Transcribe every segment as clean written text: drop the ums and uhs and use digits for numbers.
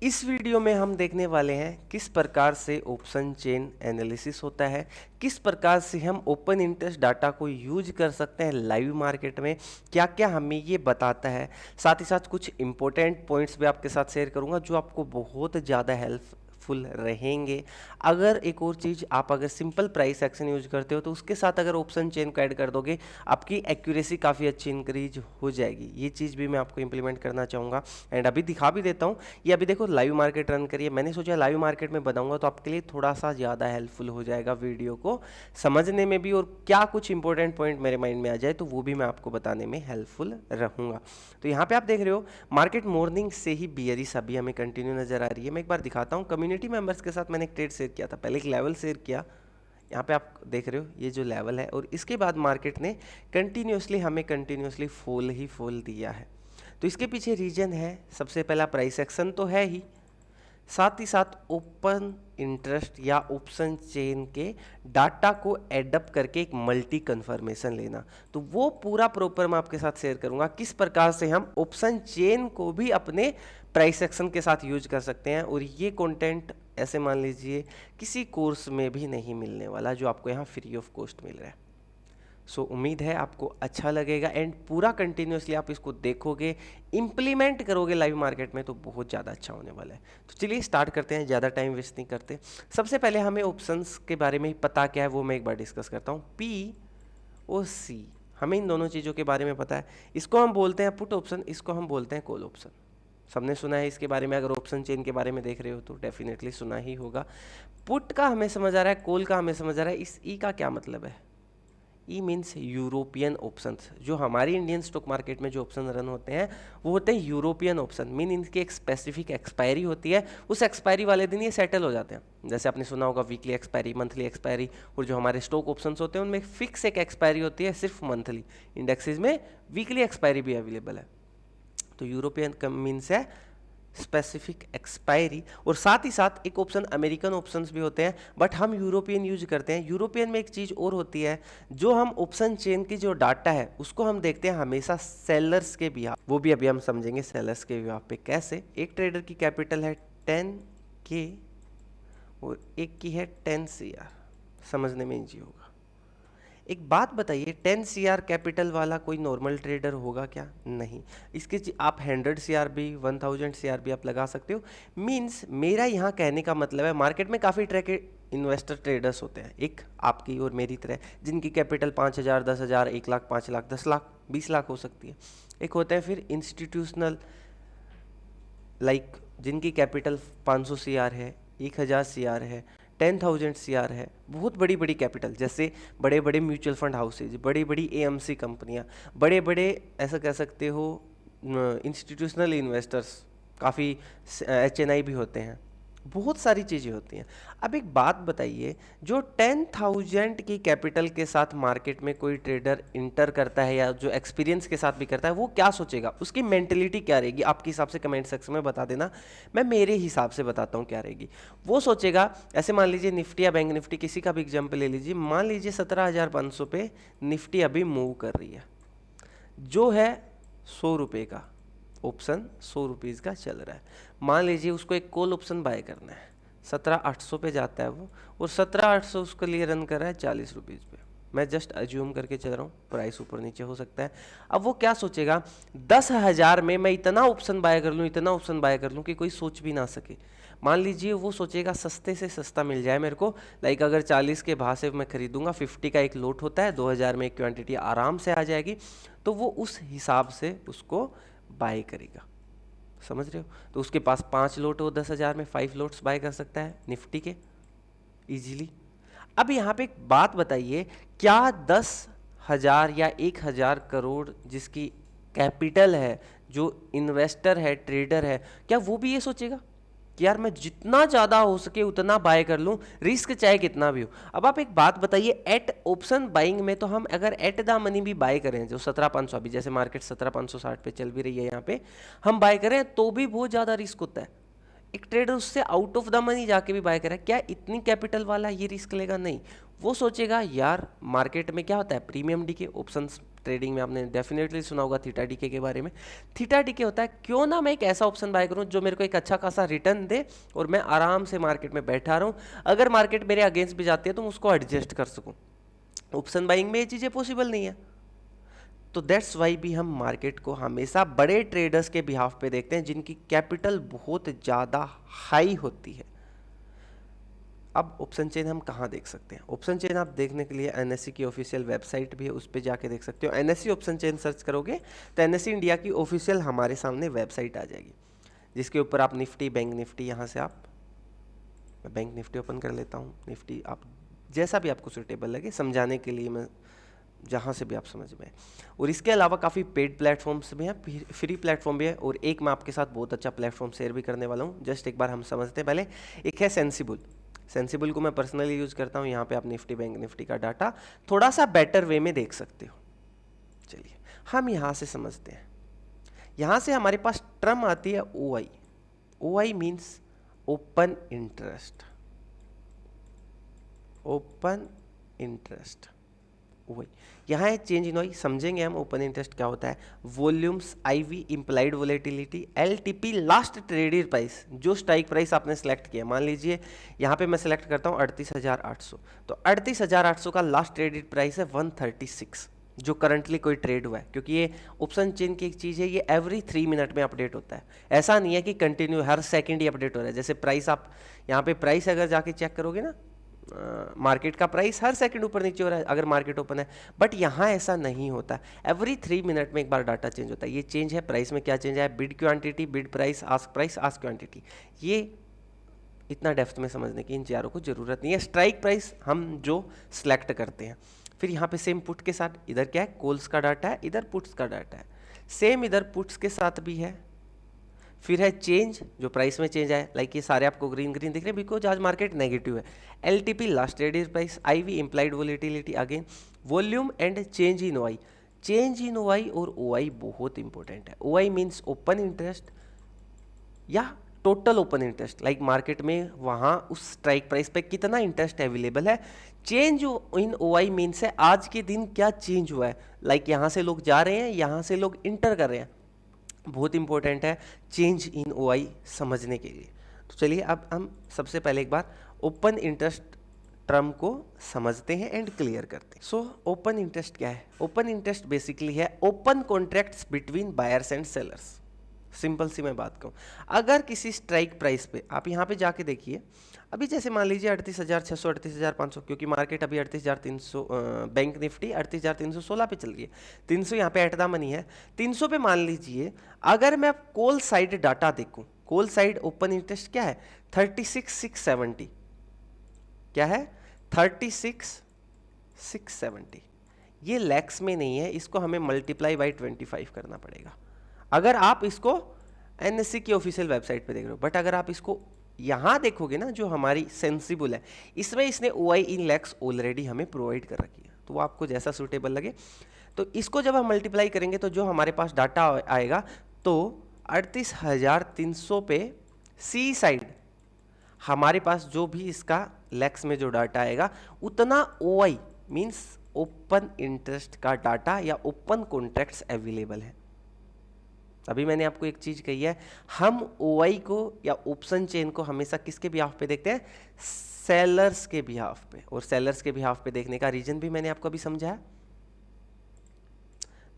इस वीडियो में हम देखने वाले हैं किस प्रकार से ऑप्शन चेन एनालिसिस होता है, किस प्रकार से हम ओपन इंटरेस्ट डाटा को यूज कर सकते हैं लाइव मार्केट में, क्या क्या हमें ये बताता है। साथ ही साथ कुछ इंपॉर्टेंट पॉइंट्स भी आपके साथ शेयर करूंगा जो आपको बहुत ज़्यादा हेल्पफुल रहेंगे। अगर एक और चीज़, आप अगर सिंपल प्राइस एक्शन यूज करते हो तो उसके साथ अगर ऑप्शन चेन को ऐड कर दोगे आपकी एक्यूरेसी काफ़ी अच्छी इंक्रीज हो जाएगी। ये चीज़ भी मैं आपको इंप्लीमेंट करना चाहूँगा एंड अभी दिखा भी देता हूँ। ये अभी देखो लाइव मार्केट रन करिए, मैंने सोचा लाइव मार्केट में बताऊंगा तो आपके लिए थोड़ा सा ज़्यादा हेल्पफुल हो जाएगा वीडियो को समझने में भी, और क्या कुछ इंपॉर्टेंट पॉइंट मेरे माइंड में आ जाए तो वो भी मैं आपको बताने में हेल्पफुल रहूँगा। तो यहाँ पे आप देख रहे हो मार्केट मॉर्निंग से ही बियरिश अभी हमें कंटिन्यू नजर आ रही है। मैं एक बार दिखाता हूँ, कम्युनिटी मेंबर्स के साथ मैंने एक ट्रेड शेयर किया था, पहले एक लेवल शेयर किया, यहाँ पे आप देख रहे हो ये जो लेवल है, और इसके बाद मार्केट ने कंटिन्यूसली फॉल ही फॉल दिया है। तो इसके पीछे रीजन है, सबसे पहला प्राइस एक्शन तो है ही, साथ ही साथ ओपन इंटरेस्ट या ऑप्शन चेन के डाटा को एडअप करके एक मल्टी कन्फर्मेशन लेना। तो वो पूरा प्रॉपर मैं आपके साथ शेयर करूंगा किस प्रकार से हम ऑप्शन चेन को भी अपने प्राइस एक्शन के साथ यूज कर सकते हैं। और ये कंटेंट ऐसे मान लीजिए किसी कोर्स में भी नहीं मिलने वाला जो आपको यहाँ फ्री ऑफ कॉस्ट मिल रहा है। सो उम्मीद है आपको अच्छा लगेगा एंड पूरा कंटिन्यूसली आप इसको देखोगे, इम्प्लीमेंट करोगे लाइव मार्केट में तो बहुत ज़्यादा अच्छा होने वाला है। तो चलिए स्टार्ट करते हैं, ज़्यादा टाइम वेस्ट नहीं करते। सबसे पहले हमें ऑप्शंस के बारे में ही पता क्या है वो मैं एक बार डिस्कस करता हूँ। पी और सी, हमें इन दोनों चीज़ों के बारे में पता है। इसको हम बोलते हैं पुट ऑप्शन, इसको हम बोलते हैं कॉल ऑप्शन। सबने सुना है इसके बारे में, अगर ऑप्शन चेन के बारे में देख रहे हो तो डेफिनेटली सुना ही होगा। पुट का हमें समझ आ रहा है, कॉल का हमें समझ आ रहा है। इस ई का क्या मतलब है? E means European options. जो हमारी इंडियन स्टॉक मार्केट में जो ऑप्शन रन होते हैं वो होते हैं यूरोपियन ऑप्शन। मीन इनकी एक स्पेसिफिक एक्सपायरी होती है, उस एक्सपायरी वाले दिन ये सेटल हो जाते हैं। जैसे आपने सुना होगा वीकली एक्सपायरी, मंथली एक्सपायरी, और जो हमारे स्टॉक ऑप्शंस होते हैं उनमें फिक्स एक एक्सपायरी होती है सिर्फ मंथली। इंडेक्सेस में वीकली एक्सपायरी भी अवेलेबल है। तो यूरोपियन मीन्स है स्पेसिफिक एक्सपायरी। और साथ ही साथ एक ऑप्शन अमेरिकन ऑप्शंस भी होते हैं, बट हम यूरोपियन यूज करते हैं। यूरोपियन में एक चीज़ और होती है, जो हम ऑप्शन चेन की जो डाटा है उसको हम देखते हैं हमेशा सेलर्स के बिहाफ, वो भी अभी हम समझेंगे सेलर्स के बिहाफ पे कैसे। एक ट्रेडर की कैपिटल है 10K और एक की है 10 CR, समझने में इजी होगा। एक बात बताइए, 10 CR कैपिटल वाला कोई नॉर्मल ट्रेडर होगा क्या? नहीं। इसके आप 100 CR भी 1000 CR भी आप लगा सकते हो। मीन्स मेरा यहाँ कहने का मतलब है, मार्केट में काफ़ी तरह के इन्वेस्टर ट्रेडर्स होते हैं, एक आपकी और मेरी तरह, जिनकी कैपिटल 5000, 10,000, 1 लाख, 5 लाख, 10 लाख, 20 लाख हो सकती है। एक होते हैं फिर इंस्टीट्यूशनल, लाइक जिनकी कैपिटल 500 CR है, 1000 CR है, 10,000 CR है, बहुत बड़ी बड़ी कैपिटल, जैसे बड़े बड़े म्यूचुअल फंड हाउसेज, बड़ी बड़ी AMC कंपनियां, बड़े बड़े ऐसा कह सकते हो इंस्टीट्यूशनल इन्वेस्टर्स, काफ़ी HNI भी होते हैं, बहुत सारी चीज़ें होती हैं। अब एक बात बताइए, जो 10,000 की कैपिटल के साथ मार्केट में कोई ट्रेडर इंटर करता है या जो एक्सपीरियंस के साथ भी करता है, वो क्या सोचेगा, उसकी मेंटेलिटी क्या रहेगी? आपके हिसाब से कमेंट सेक्शन में बता देना, मैं मेरे हिसाब से बताता हूँ क्या रहेगी। वो सोचेगा, ऐसे मान लीजिए निफ्टी या बैंक निफ्टी, किसी का भी एग्जाम्पल ले लीजिए, मान लीजिए 17,500 पे निफ्टी अभी मूव कर रही है, जो है 100 रुपये का ऑप्शन 100 रुपीज़ का चल रहा है। मान लीजिए उसको एक कॉल ऑप्शन बाय करना है, 17,800 पे जाता है वो, और 17,800 उसके लिए रन कर रहा है 40 रुपीज़ पे। मैं जस्ट अज्यूम करके चल रहा हूँ, प्राइस ऊपर नीचे हो सकता है। अब वो क्या सोचेगा, 10,000 में मैं इतना ऑप्शन बाय कर लूँ, इतना ऑप्शन बाय कर लूँ कि कोई सोच भी ना सके। मान लीजिए वो सोचेगा सस्ते से सस्ता मिल जाए मेरे को, लाइक अगर 40 के भाव से मैं खरीदूंगा, 50 का एक लोट होता है, 2,000 में एक क्वांटिटी आराम से आ जाएगी, तो वो उस हिसाब से उसको बाय करेगा। समझ रहे हो? तो उसके पास 5 लोट हो 10,000 में, 5 लोट्स बाय कर सकता है निफ्टी के इजीली। अब यहाँ पे एक बात बताइए, क्या 10,000 या 1,000 करोड़ जिसकी कैपिटल है, जो इन्वेस्टर है, ट्रेडर है, क्या वो भी ये सोचेगा कि यार मैं जितना ज़्यादा हो सके उतना बाय कर लूँ, रिस्क चाहे कितना भी हो? अब आप एक बात बताइए, एट ऑप्शन बाइंग में तो हम अगर एट द मनी भी बाय करें, जो 17,500, अभी जैसे मार्केट 17,560 पे चल भी रही है, यहाँ पे हम बाय करें तो भी बहुत ज़्यादा रिस्क होता है। एक ट्रेडर उससे आउट ऑफ द मनी जाके भी बाय करें, क्या इतनी कैपिटल वाला ये रिस्क लेगा? नहीं। वो सोचेगा यार मार्केट में क्या होता है, प्रीमियम डीके, ऑप्शंस ट्रेडिंग में आपने डेफिनेटली सुना होगा थीटा डीके के बारे में। थीटा डीके होता है क्यों ना मैं एक ऐसा ऑप्शन बाय करूं जो मेरे को एक अच्छा खासा रिटर्न दे और मैं आराम से मार्केट में बैठा रहूं, अगर मार्केट मेरे अगेंस्ट भी जाती है तो उसको एडजस्ट कर सकूं। ऑप्शन बाइंग में ये चीज़ें पॉसिबल नहीं है। तो दैट्स वाई भी हम मार्केट को हमेशा बड़े ट्रेडर्स के बिहाफ पे देखते हैं जिनकी कैपिटल बहुत ज़्यादा हाई होती है। अब ऑप्शन चेन हम कहाँ देख सकते हैं? ऑप्शन चेन आप देखने के लिए एनएससी की ऑफिशियल वेबसाइट भी है, उस पर जाके देख सकते हो। एनएससी ऑप्शन चेन सर्च करोगे तो एनएससी इंडिया की ऑफिशियल हमारे सामने वेबसाइट आ जाएगी, जिसके ऊपर आप निफ्टी, बैंक निफ्टी, यहाँ से आप, मैं बैंक निफ्टी ओपन कर लेता हूँ, निफ्टी आप जैसा भी आपको सुटेबल लगे समझाने के लिए, मैं जहाँ से भी आप समझ में। और इसके अलावा काफ़ी पेड प्लेटफॉर्म्स भी हैं, फ्री प्लेटफॉर्म भी है, और एक मैं आपके साथ बहुत अच्छा प्लेटफॉर्म शेयर भी करने वाला हूँ। जस्ट एक बार हम समझते हैं पहले। एक है सेंसिबल। सेंसिबल को मैं पर्सनली यूज़ करता हूँ। यहाँ पे आप निफ्टी, बैंक निफ्टी का डाटा थोड़ा सा बेटर वे में देख सकते हो। चलिए हम यहाँ से समझते हैं। यहाँ से हमारे पास टर्म आती है OI। OI means open interest. Open interest वही यहाँ है। चेंज इन OI समझेंगे हम। ओपन इंटरेस्ट क्या होता है? Volumes, IV implied volatility, LTP last traded price, जो स्ट्राइक प्राइस आपने सेलेक्ट किया। मान लीजिए यहाँ पे मैं सेलेक्ट करता हूँ 38,800, तो 38,800 का लास्ट ट्रेडेड प्राइस है 136, जो करंटली कोई ट्रेड हुआ है। क्योंकि ये ऑप्शन चेन की एक चीज़ है, ये एवरी 3 मिनट में अपडेट होता है। ऐसा नहीं है कि कंटिन्यू हर सेकंड ही अपडेट हो रहा है। जैसे प्राइस, आप यहाँ पे प्राइस अगर जाके चेक करोगे ना, मार्केट का प्राइस हर सेकंड ऊपर नीचे हो रहा है अगर मार्केट ओपन है, बट यहाँ ऐसा नहीं होता। एवरी 3 मिनट में एक बार डाटा चेंज होता है। ये चेंज है प्राइस में। क्या चेंज है? Bid quantity, bid price, ask quantity. ये इतना डेप्थ में समझने की इन चारों को जरूरत नहीं है। स्ट्राइक प्राइस हम जो सिलेक्ट करते हैं। फिर यहाँ पे सेम पुट के साथ, इधर क्या है? कॉल्स का डाटा है, इधर पुट्स का डाटा है। सेम इधर पुट्स के साथ भी है। फिर है चेंज, जो प्राइस में चेंज है। लाइक ये सारे आपको ग्रीन ग्रीन दिख रहे हैं बिकॉज आज मार्केट नेगेटिव है। LTP last traded price, IV implied volatility, again volume and change in OI। Change in OI और OI बहुत इंपॉर्टेंट है। OI मीन्स ओपन इंटरेस्ट या total open interest, like market में वहाँ उस स्ट्राइक प्राइस पे कितना इंटरेस्ट अवेलेबल है। चेंज इन OI मीन्स है आज के दिन क्या चेंज हुआ है। लाइक यहाँ से लोग जा रहे हैं, यहाँ से लोग इंटर कर रहे हैं। बहुत इंपॉर्टेंट है चेंज इन OI समझने के लिए। तो चलिए अब हम सबसे पहले एक बार ओपन इंटरेस्ट टर्म को समझते हैं एंड क्लियर करते हैं। सो ओपन इंटरेस्ट क्या है? ओपन इंटरेस्ट बेसिकली है open contracts between buyers and sellers. Simple सी मैं बात कहूँ, अगर किसी स्ट्राइक प्राइस पे आप यहाँ पे जाके देखिए, अभी जैसे मान लीजिए 38,600, 38,500, क्योंकि मार्केट अभी 38,300, बैंक निफ्टी 38,316 पे चल रही है। 300 यहाँ पे एट द मनी है। 300 पे मान लीजिए अगर मैं कॉल साइड डाटा देखूँ, कॉल साइड ओपन इंटरेस्ट क्या है? 36,670। क्या है? 36,670। ये लैक्स में नहीं है, इसको हमें मल्टीप्लाई बाई 25 करना पड़ेगा अगर आप इसको एनएससी की ऑफिशियल वेबसाइट पे देख रहे हो। बट अगर आप इसको यहाँ देखोगे ना, जो हमारी सेंसिबल है, इसमें इसने OI इन लैक्स ऑलरेडी हमें प्रोवाइड कर रखी है, तो वो आपको जैसा सूटेबल लगे। तो इसको जब हम मल्टीप्लाई करेंगे तो जो हमारे पास डाटा आएगा, तो 38,300 पे सी साइड हमारे पास जो भी इसका लैक्स में जो डाटा आएगा, उतना OI मीन्स ओपन इंटरेस्ट का डाटा या ओपन कॉन्ट्रैक्ट्स अवेलेबल है। अभी मैंने आपको एक चीज कही है, हम OI को या ऑप्शन चेन को हमेशा किसके बिहाफ पे देखते हैं? सेलर्स के बिहाफ पे। और सेलर्स के बिहाफ पे देखने का रीजन भी मैंने आपको अभी समझाया।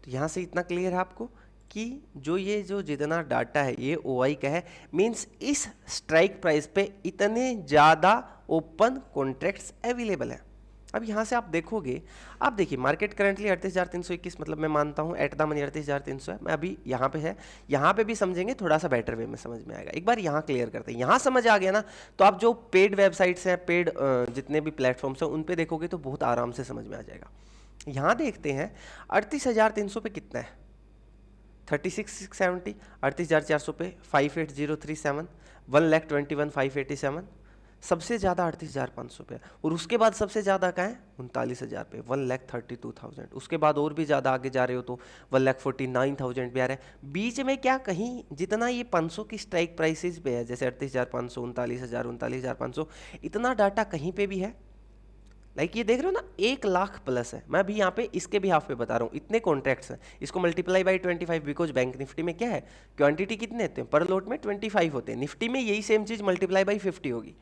तो यहां से इतना क्लियर है आपको कि ये जो जितना डाटा है ये OI का है, मींस इस स्ट्राइक प्राइस पे इतने ज्यादा ओपन कॉन्ट्रैक्ट्स अवेलेबल है। अब यहाँ से आप देखोगे, आप देखिए मार्केट करंटली 38,321, मतलब मैं मानता हूँ एट द मनी 38,300 है। मैं अभी यहाँ पे है, यहाँ पे भी समझेंगे, थोड़ा सा बेटर वे में समझ में आएगा। एक बार यहाँ क्लियर करते हैं। यहाँ समझ आ गया ना, तो आप जो पेड वेबसाइट्स हैं, पेड जितने भी प्लेटफॉर्म्स हैं, उन पे देखोगे तो बहुत आराम से समझ में आ जाएगा। यहाँ देखते हैं 38,300 पे कितना है? 36,670। 38,400 पे 58,037, 1,21,587। सबसे ज़्यादा 38,500 पे, और उसके बाद सबसे ज़्यादा कहाँ है? 39,000 पे, 1,32,000। उसके बाद और भी ज़्यादा आगे जा रहे हो तो 1,49,000 पे आ रहा है। बीच में क्या कहीं जितना ये 500 की स्ट्राइक प्राइसेस पे है, जैसे 38,500, 39,000, 39,500, इतना डाटा कहीं पे भी है? लाइक ये देख रहे हो ना, 1 लाख प्लस है। मैं अभी यहाँ पे इसके भी हाफ पे बता रहा हूँ, इतने कॉन्ट्रैक्ट्स हैं। इसको multiply by 25, because bank Nifty में क्या है, क्वांटिटी कितने होते हैं पर लोट में 25 होते हैं। निफ्टी में यही सेम चीज मल्टीप्लाई बाई 50 होगी।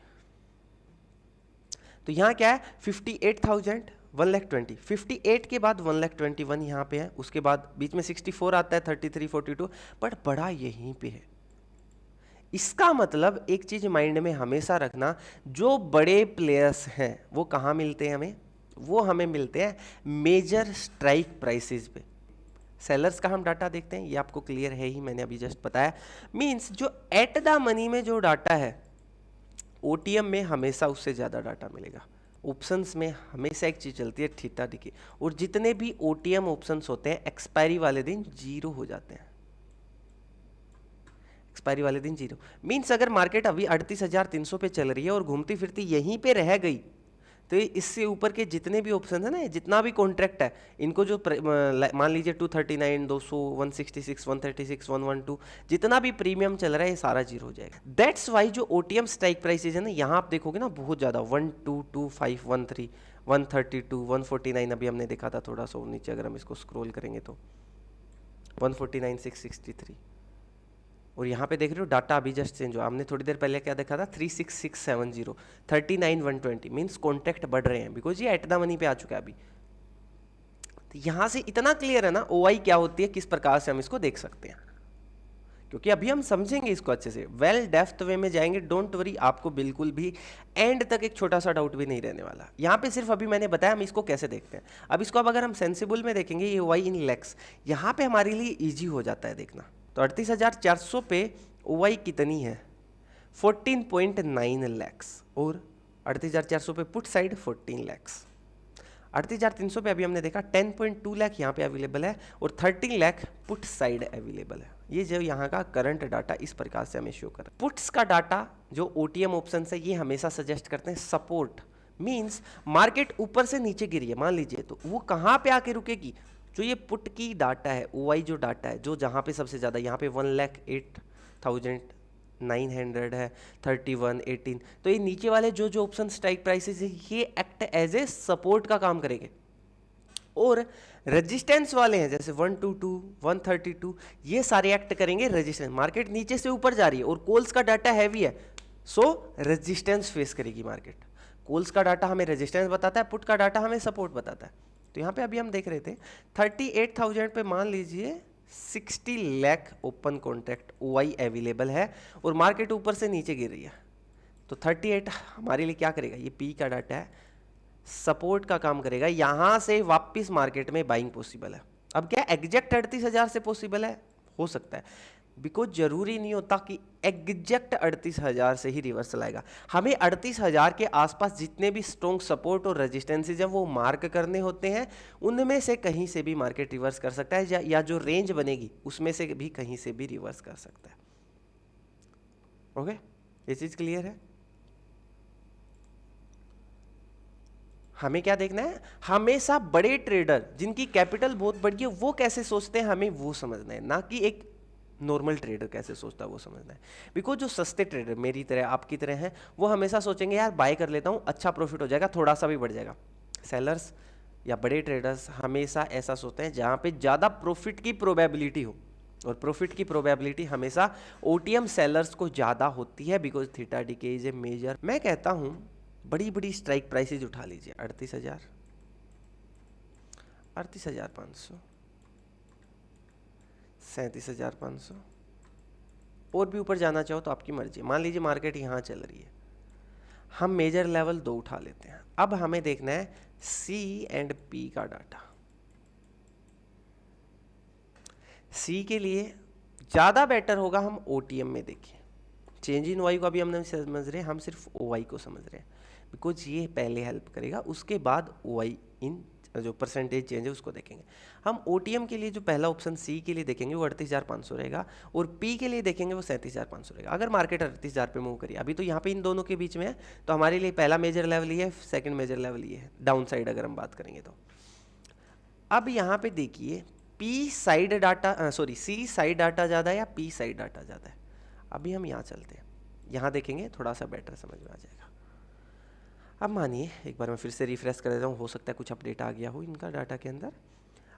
तो यहाँ क्या है 58,000 1,20,000, 58 के बाद 1,21,000 यहाँ पे है, उसके बाद बीच में 64 आता है, 33 42, बट बड़ा यहीं पे है। इसका मतलब एक चीज माइंड में हमेशा रखना, जो बड़े प्लेयर्स हैं वो कहाँ मिलते हैं हमें, वो हमें मिलते हैं मेजर स्ट्राइक प्राइसेस पे। सेलर्स का हम डाटा देखते हैं, ये आपको क्लियर है ही, मैंने अभी जस्ट बताया। मींस जो एट द मनी में जो डाटा है, ओटीएम में हमेशा उससे ज़्यादा डाटा मिलेगा। ऑप्शंस में हमेशा एक चीज़ चलती है, थीटा डिके, और जितने भी ओटीएम ऑप्शंस होते हैं एक्सपायरी वाले दिन जीरो हो जाते हैं। एक्सपायरी वाले दिन जीरो मीन्स अगर मार्केट अभी 38,300 पे चल रही है और घूमती फिरती यहीं पे रह गई, तो इससे ऊपर के जितने भी ऑप्शन है ना, जितना भी कॉन्ट्रैक्ट है, इनको जो मान लीजिए 239, 200, 166, 136, 112, जितना भी प्रीमियम चल रहा है ये सारा जीरो हो जाएगा। दैट्स वाई जो ओटीएम स्ट्राइक प्राइसेज है ना, यहाँ आप देखोगे ना बहुत ज़्यादा 1225, 13, 132, 149, अभी हमने देखा था थोड़ा सा नीचे, अगर हम इसको स्क्रॉल करेंगे तो 149, 663, और यहाँ पे देख रहे हो डाटा अभी जस्ट चेंज हुआ। हमने थोड़ी देर पहले क्या देखा था 36670, 39,120, मीन्स कॉन्ट्रैक्ट बढ़ रहे हैं, बिकॉज ये एट द मनी पे आ चुका है अभी। तो यहाँ से इतना क्लियर है ना ओआई क्या होती है, किस प्रकार से हम इसको देख सकते हैं, क्योंकि अभी हम समझेंगे इसको अच्छे से, वेल डेप्थ वे में जाएंगे। डोंट वरी, आपको बिल्कुल भी एंड तक एक छोटा सा डाउट भी नहीं रहने वाला। यहाँ पे सिर्फ अभी मैंने बताया हम इसको कैसे देखते हैं। अब इसको अब अगर हम सेंसिबल में देखेंगे, ये ओआई इन लैक्स, यहाँ पे हमारे लिए ईजी हो जाता है देखना। तो 38,400 पे ओआई कितनी है 14.9 लैक्स, और 38,400 पे पुट साइड 14 लैक्स। 38,300 पे अभी हमने देखा 10.2 लाख यहाँ पे अवेलेबल है, और 13 लाख पुट साइड अवेलेबल है। ये जो यहाँ का करंट डाटा इस प्रकार से हमें शो कर रहा है। पुट्स का डाटा जो ओटीएम ऑप्शन है ये हमेशा सजेस्ट करते हैं सपोर्ट, मींस मार्केट ऊपर से नीचे गिरी है मान लीजिए, तो वो कहाँ पे आके रुकेगी, जो ये पुट की डाटा है, ओआई जो डाटा है, जो जहाँ पे सबसे ज़्यादा, यहाँ पे 1,08,900 है, 31, 18, तो ये नीचे वाले जो जो ऑप्शन स्ट्राइक प्राइसेस है ये एक्ट एज ए सपोर्ट का काम करेंगे। और रेजिस्टेंस वाले हैं जैसे 122, 132, ये सारे एक्ट करेंगे रेजिस्टेंस। मार्केट नीचे से ऊपर जा रही है और कॉल्स का डाटा हैवी है, सो रेजिस्टेंस फेस करेगी मार्केट। कॉल्स का डाटा हमें रेजिस्टेंस बताता है, पुट का डाटा हमें सपोर्ट बताता है। तो यहाँ पे अभी हम देख रहे थे 38,000 पे मान लीजिए 60 lakh open contract OI available है, और मार्केट ऊपर से नीचे गिर रही है, तो 38 हमारे लिए क्या करेगा, ये पी का डाटा है, सपोर्ट का काम करेगा। यहाँ से वापस मार्केट में बाइंग पॉसिबल है। अब क्या एग्जैक्ट 38,000 से पॉसिबल है, हो सकता है, बिकॉज जरूरी नहीं होता कि एग्जैक्ट 38,000 से ही रिवर्सल आएगा। हमें 38,000 के आसपास जितने भी स्ट्रॉन्ग सपोर्ट और रेजिस्टेंसेज हैं वो मार्क करने होते हैं, उनमें से कहीं से भी मार्केट रिवर्स कर सकता है, या जो रेंज बनेगी उसमें से भी कहीं से भी रिवर्स कर सकता है। ओके, ये चीज क्लियर है। हमें क्या देखना है, हमेशा बड़े ट्रेडर जिनकी कैपिटल बहुत बड़ी है वो कैसे सोचते हैं, हमें वो समझना है, ना कि एक नॉर्मल ट्रेडर कैसे सोचता है वो समझना है। बिकॉज जो सस्ते ट्रेडर मेरी तरह आपकी तरह हैं वो हमेशा सोचेंगे यार बाय कर लेता हूँ, अच्छा प्रॉफिट हो जाएगा, थोड़ा सा भी बढ़ जाएगा। सेलर्स या बड़े ट्रेडर्स हमेशा ऐसा सोचते हैं जहाँ पे ज़्यादा प्रॉफिट की प्रोबेबिलिटी हो, और प्रॉफिट की प्रोबेबिलिटी हमेशा ओटीएम सेलर्स को ज़्यादा होती है, because theta decay is a major. मैं कहता हूँ बड़ी बड़ी स्ट्राइक प्राइसेज उठा लीजिए, 38,000, 38,500, 37,500, और भी ऊपर जाना चाहो तो आपकी मर्जी। मान लीजिए मार्केट यहाँ चल रही है, हम मेजर लेवल 2 उठा लेते हैं। अब हमें देखना है सी एंड पी का डाटा। सी के लिए ज़्यादा बेटर होगा हम ओटीएम में देखें। चेंज इन वाई को अभी हम नहीं समझ रहे, हम सिर्फ ओवाई को समझ रहे हैं, बिकॉज ये पहले हेल्प करेगा, उसके बाद ओवाई इन जो परसेंटेज चेंज है उसको देखेंगे। हम ओटीएम के लिए जो पहला ऑप्शन सी के लिए देखेंगे वो 38,500 रहेगा, और पी के लिए देखेंगे वो 37,500 रहेगा। अगर मार्केट 38,000 पे मूव करिए, अभी तो यहाँ पे इन दोनों के बीच में है, तो हमारे लिए पहला मेजर लेवल ये है, सेकंड मेजर लेवल ये है, डाउन साइड अगर हम बात करेंगे तो। अब यहाँ पे देखिए P side data, sorry C side data ज़्यादा है या पी साइड डाटा ज़्यादा है। अभी हम यहाँ चलते हैं, यहाँ देखेंगे थोड़ा सा बेटर समझ में आ जाएगा। अब मानिए एक बार मैं फिर से रिफ्रेश कर देता हूँ, हो सकता है कुछ अपडेट आ गया हो इनका डाटा के अंदर।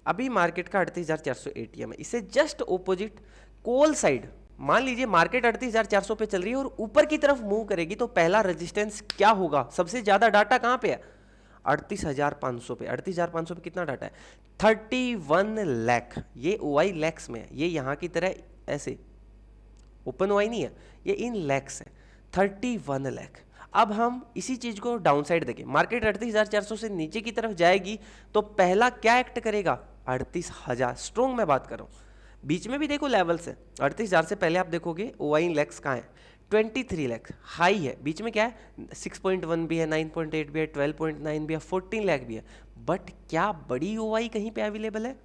अभी मार्केट का 38,400 एटीएम है, इससे जस्ट ओपोजिट कॉल साइड मान लीजिए मार्केट 38,400 पे चल रही है और ऊपर की तरफ मूव करेगी तो पहला रेजिस्टेंस क्या होगा? सबसे ज्यादा डाटा कहाँ पे है? 38,500 पे। 38,500 पे कितना डाटा है? 31 लाख। ये ओआई लैक्स में है, ये यहाँ की तरह ऐसे ओपन ओआई नहीं है, ये इन लैक्स है। 31 लाख। अब हम इसी चीज को डाउन साइड देखें, मार्केट 38,400 से नीचे की तरफ जाएगी तो पहला क्या एक्ट करेगा? 38,000। स्ट्रॉन्ग में बात कर रहा हूं, बीच में भी देखो लेवल्स है। 38,000 से पहले आप देखोगे ओआई लैक्स कहाँ है? 23 लाख हाई है। बीच में क्या है? 6.1 भी है, 9.8 भी है, 12.9 भी है, 14 लाख भी है। बट क्या बड़ी ओआई कहीं पे अवेलेबल है?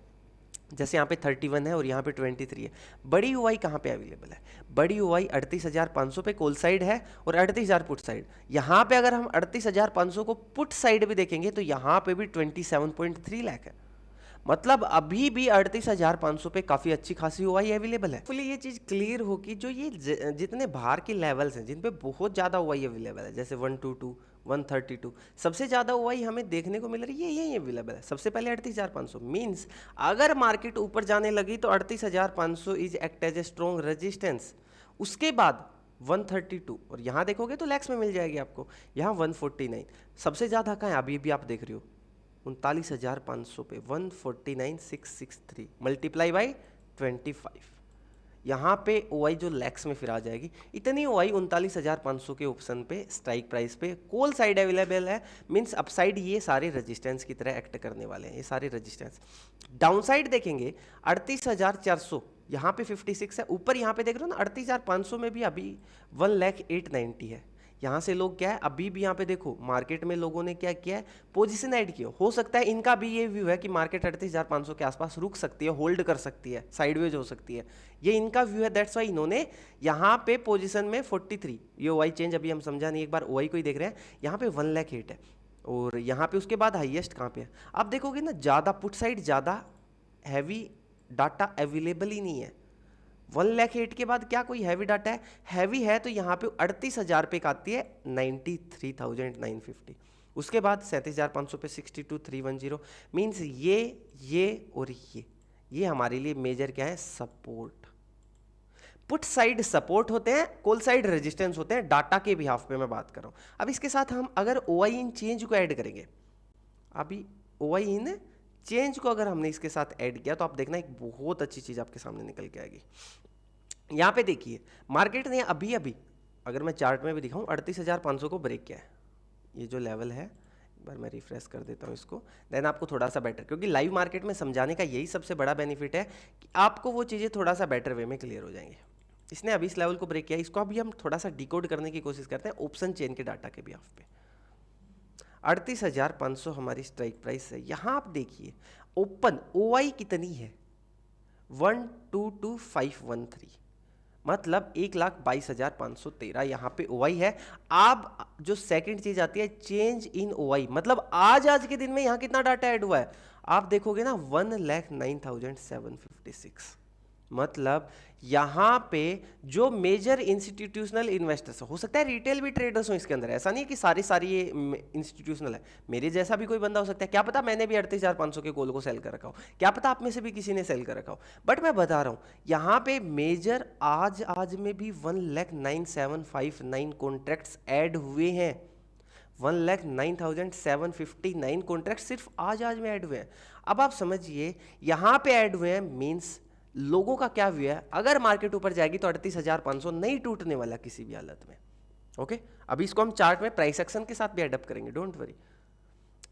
जैसे यहाँ पे 31 है और यहाँ पे 23 है। बड़ी ओआई कहाँ पे अवेलेबल है? बड़ी ओआई 38,500 पे कॉल साइड है और 38,000 पुट साइड। यहाँ पे अगर हम 38,500 को पुट साइड भी देखेंगे तो यहाँ पे भी 27.3 लाख है। मतलब अभी भी 38,500 पे काफी अच्छी खासी ओआई अवेलेबल है। फुली ये चीज क्लियर हो कि जो ये जितने बाहर के लेवल्स हैं जिन पे बहुत ज्यादा ओआई अवेलेबल है, जैसे 122, 132, सबसे ज्यादा ओआई हमें देखने को मिल रही है यही अवेलेबल है। सबसे पहले 38,500 मीन्स अगर मार्केट ऊपर जाने लगी तो 38,500 is act as a strong resistance. उसके बाद 132 और यहाँ देखोगे तो लैक्स में मिल जाएगी आपको। यहाँ 149 सबसे ज्यादा कहाँ है? अभी भी आप देख रहे हो 39,500 पे 149,663 मल्टीप्लाई बाई 25। यहाँ पे ओआई जो लैक्स में फिर आ जाएगी। इतनी ओआई 39,500 के ऑप्शन पे स्ट्राइक प्राइस पे कॉल साइड अवेलेबल है। मींस अपसाइड ये सारे रेजिस्टेंस की तरह एक्ट करने वाले हैं, ये सारे रेजिस्टेंस। डाउन साइड देखेंगे 38,400 यहाँ पे 56 है। ऊपर यहाँ पे देख रहे हो ना 38,500 में भी अभी 1,08,90 है। यहाँ से लोग क्या है अभी भी यहाँ पे देखो मार्केट में लोगों ने क्या किया है? पोजीशन ऐड किया। हो सकता है इनका भी ये व्यू है कि मार्केट 38,500 के आसपास रुक सकती है, होल्ड कर सकती है, साइडवेज हो सकती है। ये इनका व्यू है, दैट्स वाई इन्होंने यहाँ पे पोजीशन में 43 ये ओआई चेंज अभी हम समझा नहीं, एक बार ओआई को ही देख रहे हैं। यहाँ पे 1,08,000 है और यहाँ पे उसके बाद हाईएस्ट कहाँ पे है? आप देखोगे ना ज़्यादा पुट साइड ज़्यादा हैवी डाटा अवेलेबल ही नहीं है। 1,08,000 के बाद क्या कोई हैवी डाटा है? हैवी है तो यहाँ पे 38,000 पे आती है 93,950। उसके बाद 37,500 पे 62,310। मीन्स ये और ये हमारे लिए मेजर क्या है? सपोर्ट। पुट साइड सपोर्ट होते हैं, कॉल साइड रेजिस्टेंस होते हैं, डाटा के बिहाफ पे मैं बात कर रहा हूँ। अब इसके साथ हम अगर ओआई इन चेंज को ऐड करेंगे, अभी ओआई इन चेंज को अगर हमने इसके साथ ऐड किया तो आप देखना एक बहुत अच्छी चीज आपके सामने निकल के आएगी। यहाँ पे देखिए मार्केट ने अभी अगर मैं चार्ट में भी दिखाऊं 38,500 को ब्रेक किया है। ये जो लेवल है, एक बार मैं रिफ्रेश कर देता हूँ इसको, देन आपको थोड़ा सा बेटर, क्योंकि लाइव मार्केट में समझाने का यही सबसे बड़ा बेनिफिट है कि आपको वो चीज़ें थोड़ा सा बेटर वे में क्लियर हो जाएंगे। इसने अभी इस लेवल को ब्रेक किया, इसको अभी हम थोड़ा सा डिकोड करने की कोशिश करते हैं ऑप्शन चेन के डाटा के बिहाफ पे। 38,500 हमारी स्ट्राइक प्राइस है। यहाँ आप देखिए ओपन ओआई कितनी है? 122,513, मतलब 1,22,513 यहाँ पे ओआई है। अब जो सेकंड चीज आती है चेंज इन ओआई, मतलब आज के दिन में यहाँ कितना डाटा ऐड हुआ है? आप देखोगे ना 1,09,756। मतलब यहाँ पे जो मेजर इंस्टीट्यूशनल इन्वेस्टर्स, हो सकता है रिटेल भी ट्रेडर्स हो इसके अंदर, ऐसा नहीं है कि सारी ये इंस्टीट्यूशनल है, मेरे जैसा भी कोई बंदा हो सकता है, क्या पता मैंने भी 38,500 के कॉल को सेल कर रखा हो, क्या पता आप में से भी किसी ने सेल कर रखा हो। बट मैं बता रहा हूँ यहाँ पे मेजर आज में भी 1,09,759 कॉन्ट्रैक्ट्स ऐड हुए हैं। 1,09,759 कॉन्ट्रैक्ट सिर्फ आज में ऐड हुए हैं। अब आप समझिए यहाँ पे ऐड हुए हैं, मीन्स लोगों का क्या व्यू है? अगर मार्केट ऊपर जाएगी तो 38,500 नहीं टूटने वाला किसी भी हालत में। ओके, अभी इसको हम चार्ट में प्राइस एक्शन के साथ भी एडअप करेंगे, डोंट वरी।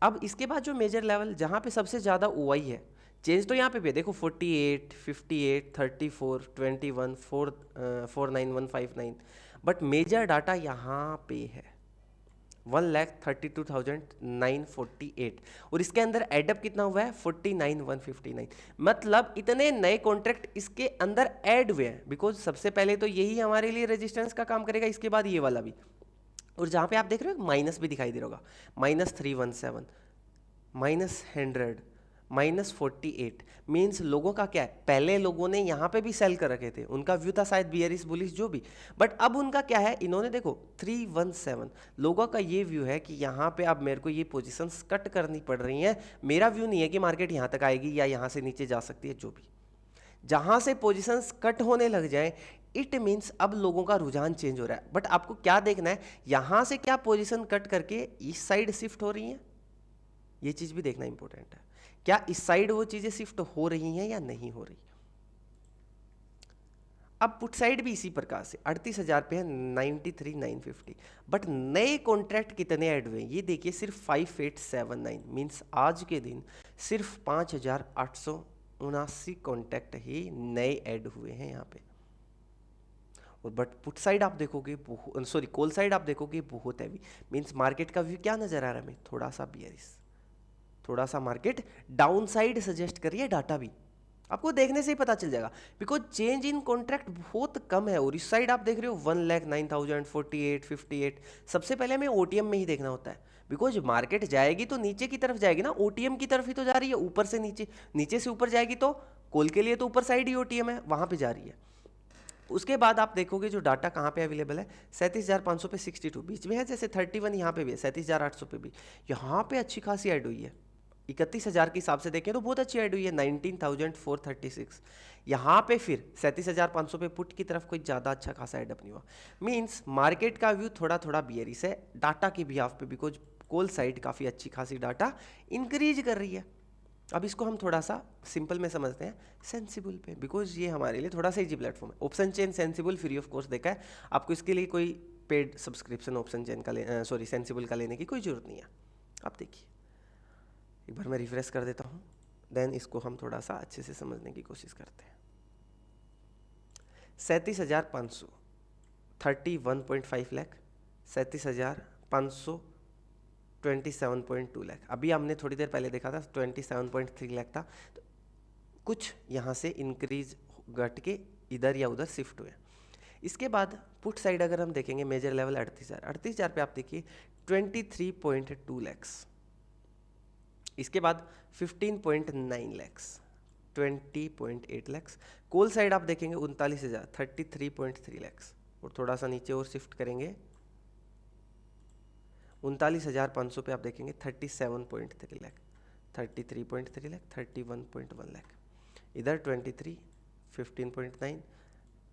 अब इसके बाद जो मेजर लेवल जहां पे सबसे ज्यादा ओआई है, चेंज तो यहाँ पे भी है, देखो 48, 58, 34, 21, 49159, बट मेजर डाटा यहाँ पे है 1,32,948 और इसके अंदर एडअप कितना हुआ है? 49,159। मतलब इतने नए कॉन्ट्रैक्ट इसके अंदर ऐड हुए हैं, बिकॉज सबसे पहले तो यही हमारे लिए रेजिस्टेंस का काम करेगा, इसके बाद ये वाला भी। और जहां पे आप देख रहे हो माइनस भी दिखाई दे रहा होगा, -317, -100, -48 मीन्स लोगों का क्या है, पहले लोगों ने यहाँ पे भी सेल कर रखे थे, उनका व्यू था शायद बियरिश बुलिश जो भी, बट अब उनका क्या है, इन्होंने देखो 317 लोगों का ये व्यू है कि यहाँ पे अब मेरे को ये पोजीशंस कट करनी पड़ रही हैं। मेरा व्यू नहीं है कि मार्केट यहाँ तक आएगी या यहाँ से नीचे जा सकती है, जो भी जहाँ से पोजीशंस कट होने लग जाए इट मीन्स अब लोगों का रुझान चेंज हो रहा है। बट आपको क्या देखना है, यहाँ से क्या पोजीशन कट करके इस साइड शिफ्ट हो रही हैं, ये चीज़ भी देखना इंपॉर्टेंट है। क्या इस साइड वो चीज़ें शिफ्ट हो रही हैं या नहीं हो रही। अब पुट साइड भी इसी प्रकार से 38,000 पे है 93,950, बट नए कॉन्ट्रैक्ट कितने ऐड हुए ये देखिए, सिर्फ 5879 मीन्स आज के दिन सिर्फ 5,879 कॉन्ट्रैक्ट ही नए ऐड हुए हैं यहाँ पे। और बट पुट साइड आप देखोगे, सॉरी कॉल साइड आप देखोगे बहुत हैवी, मीन्स मार्केट का व्यू क्या नजर आ रहा है हमें, थोड़ा सा बियरिश, थोड़ा सा मार्केट डाउन साइड सजेस्ट करिए, डाटा भी आपको देखने से ही पता चल जाएगा, बिकॉज चेंज इन कॉन्ट्रैक्ट बहुत कम है। और इस साइड आप देख रहे हो 1,09,048 58, सबसे पहले हमें ओटीएम में ही देखना होता है, बिकॉज मार्केट जाएगी तो नीचे की तरफ जाएगी ना, ओटीएम की तरफ ही तो जा रही है, ऊपर से नीचे, नीचे से ऊपर जाएगी तो कॉल के लिए तो ऊपर साइड ही ओटीएम है, वहां पे जा रही है। उसके बाद आप देखोगे जो डाटा कहाँ पे अवेलेबल है, 37,500 पे 62 बीच में है, जैसे 31 यहाँ पे भी है, 37,800 पे भी, यहाँ पे अच्छी खासी ऐड हुई है। 31,000 के हिसाब से देखें तो बहुत अच्छी ऐड हुई है 19,436। यहाँ पे फिर 37,500 पे पुट की तरफ कोई ज़्यादा अच्छा खासा एडअप नहीं हुआ, मीन्स मार्केट का व्यू थोड़ा थोड़ा बियरिश है डाटा की बिहाफ पे, बिकॉज कॉल साइड काफ़ी अच्छी खासी डाटा इंक्रीज कर रही है। अब इसको हम थोड़ा सा सिंपल में समझते हैं सेंसिबल पे, बिकॉज ये हमारे लिए थोड़ा सा इजी प्लेटफॉर्म है। Option chain sensible free of course देखा है, आपको इसके लिए कोई पेड सब्सक्रिप्शन ऑप्शन चेन का सॉरी सेंसिबल का लेने की कोई जरूरत नहीं है। आप देखिए एक बार मैं रिफ्रेश कर देता हूँ, देन इसको हम थोड़ा सा अच्छे से समझने की कोशिश करते हैं। 37,500 31.5 लाख, 37,500 27.2 लाख, अभी हमने थोड़ी देर पहले देखा था 27.3 लाख था, तो कुछ यहाँ से इंक्रीज घट के इधर या उधर शिफ्ट हुए। इसके बाद पुट साइड अगर हम देखेंगे मेजर लेवल 38,000 पे आप देखिए 23.2 लैक्स, इसके बाद 15.9 लैक्स, 20.8 लैक्स, कोल साइड आप देखेंगे 39,000 33.3 लैक्स, और थोड़ा सा नीचे और शिफ्ट करेंगे 39,500 पे आप देखेंगे 37.3 लाख, 33.3 लाख, 31.1 लाख, इधर 23, 15.9,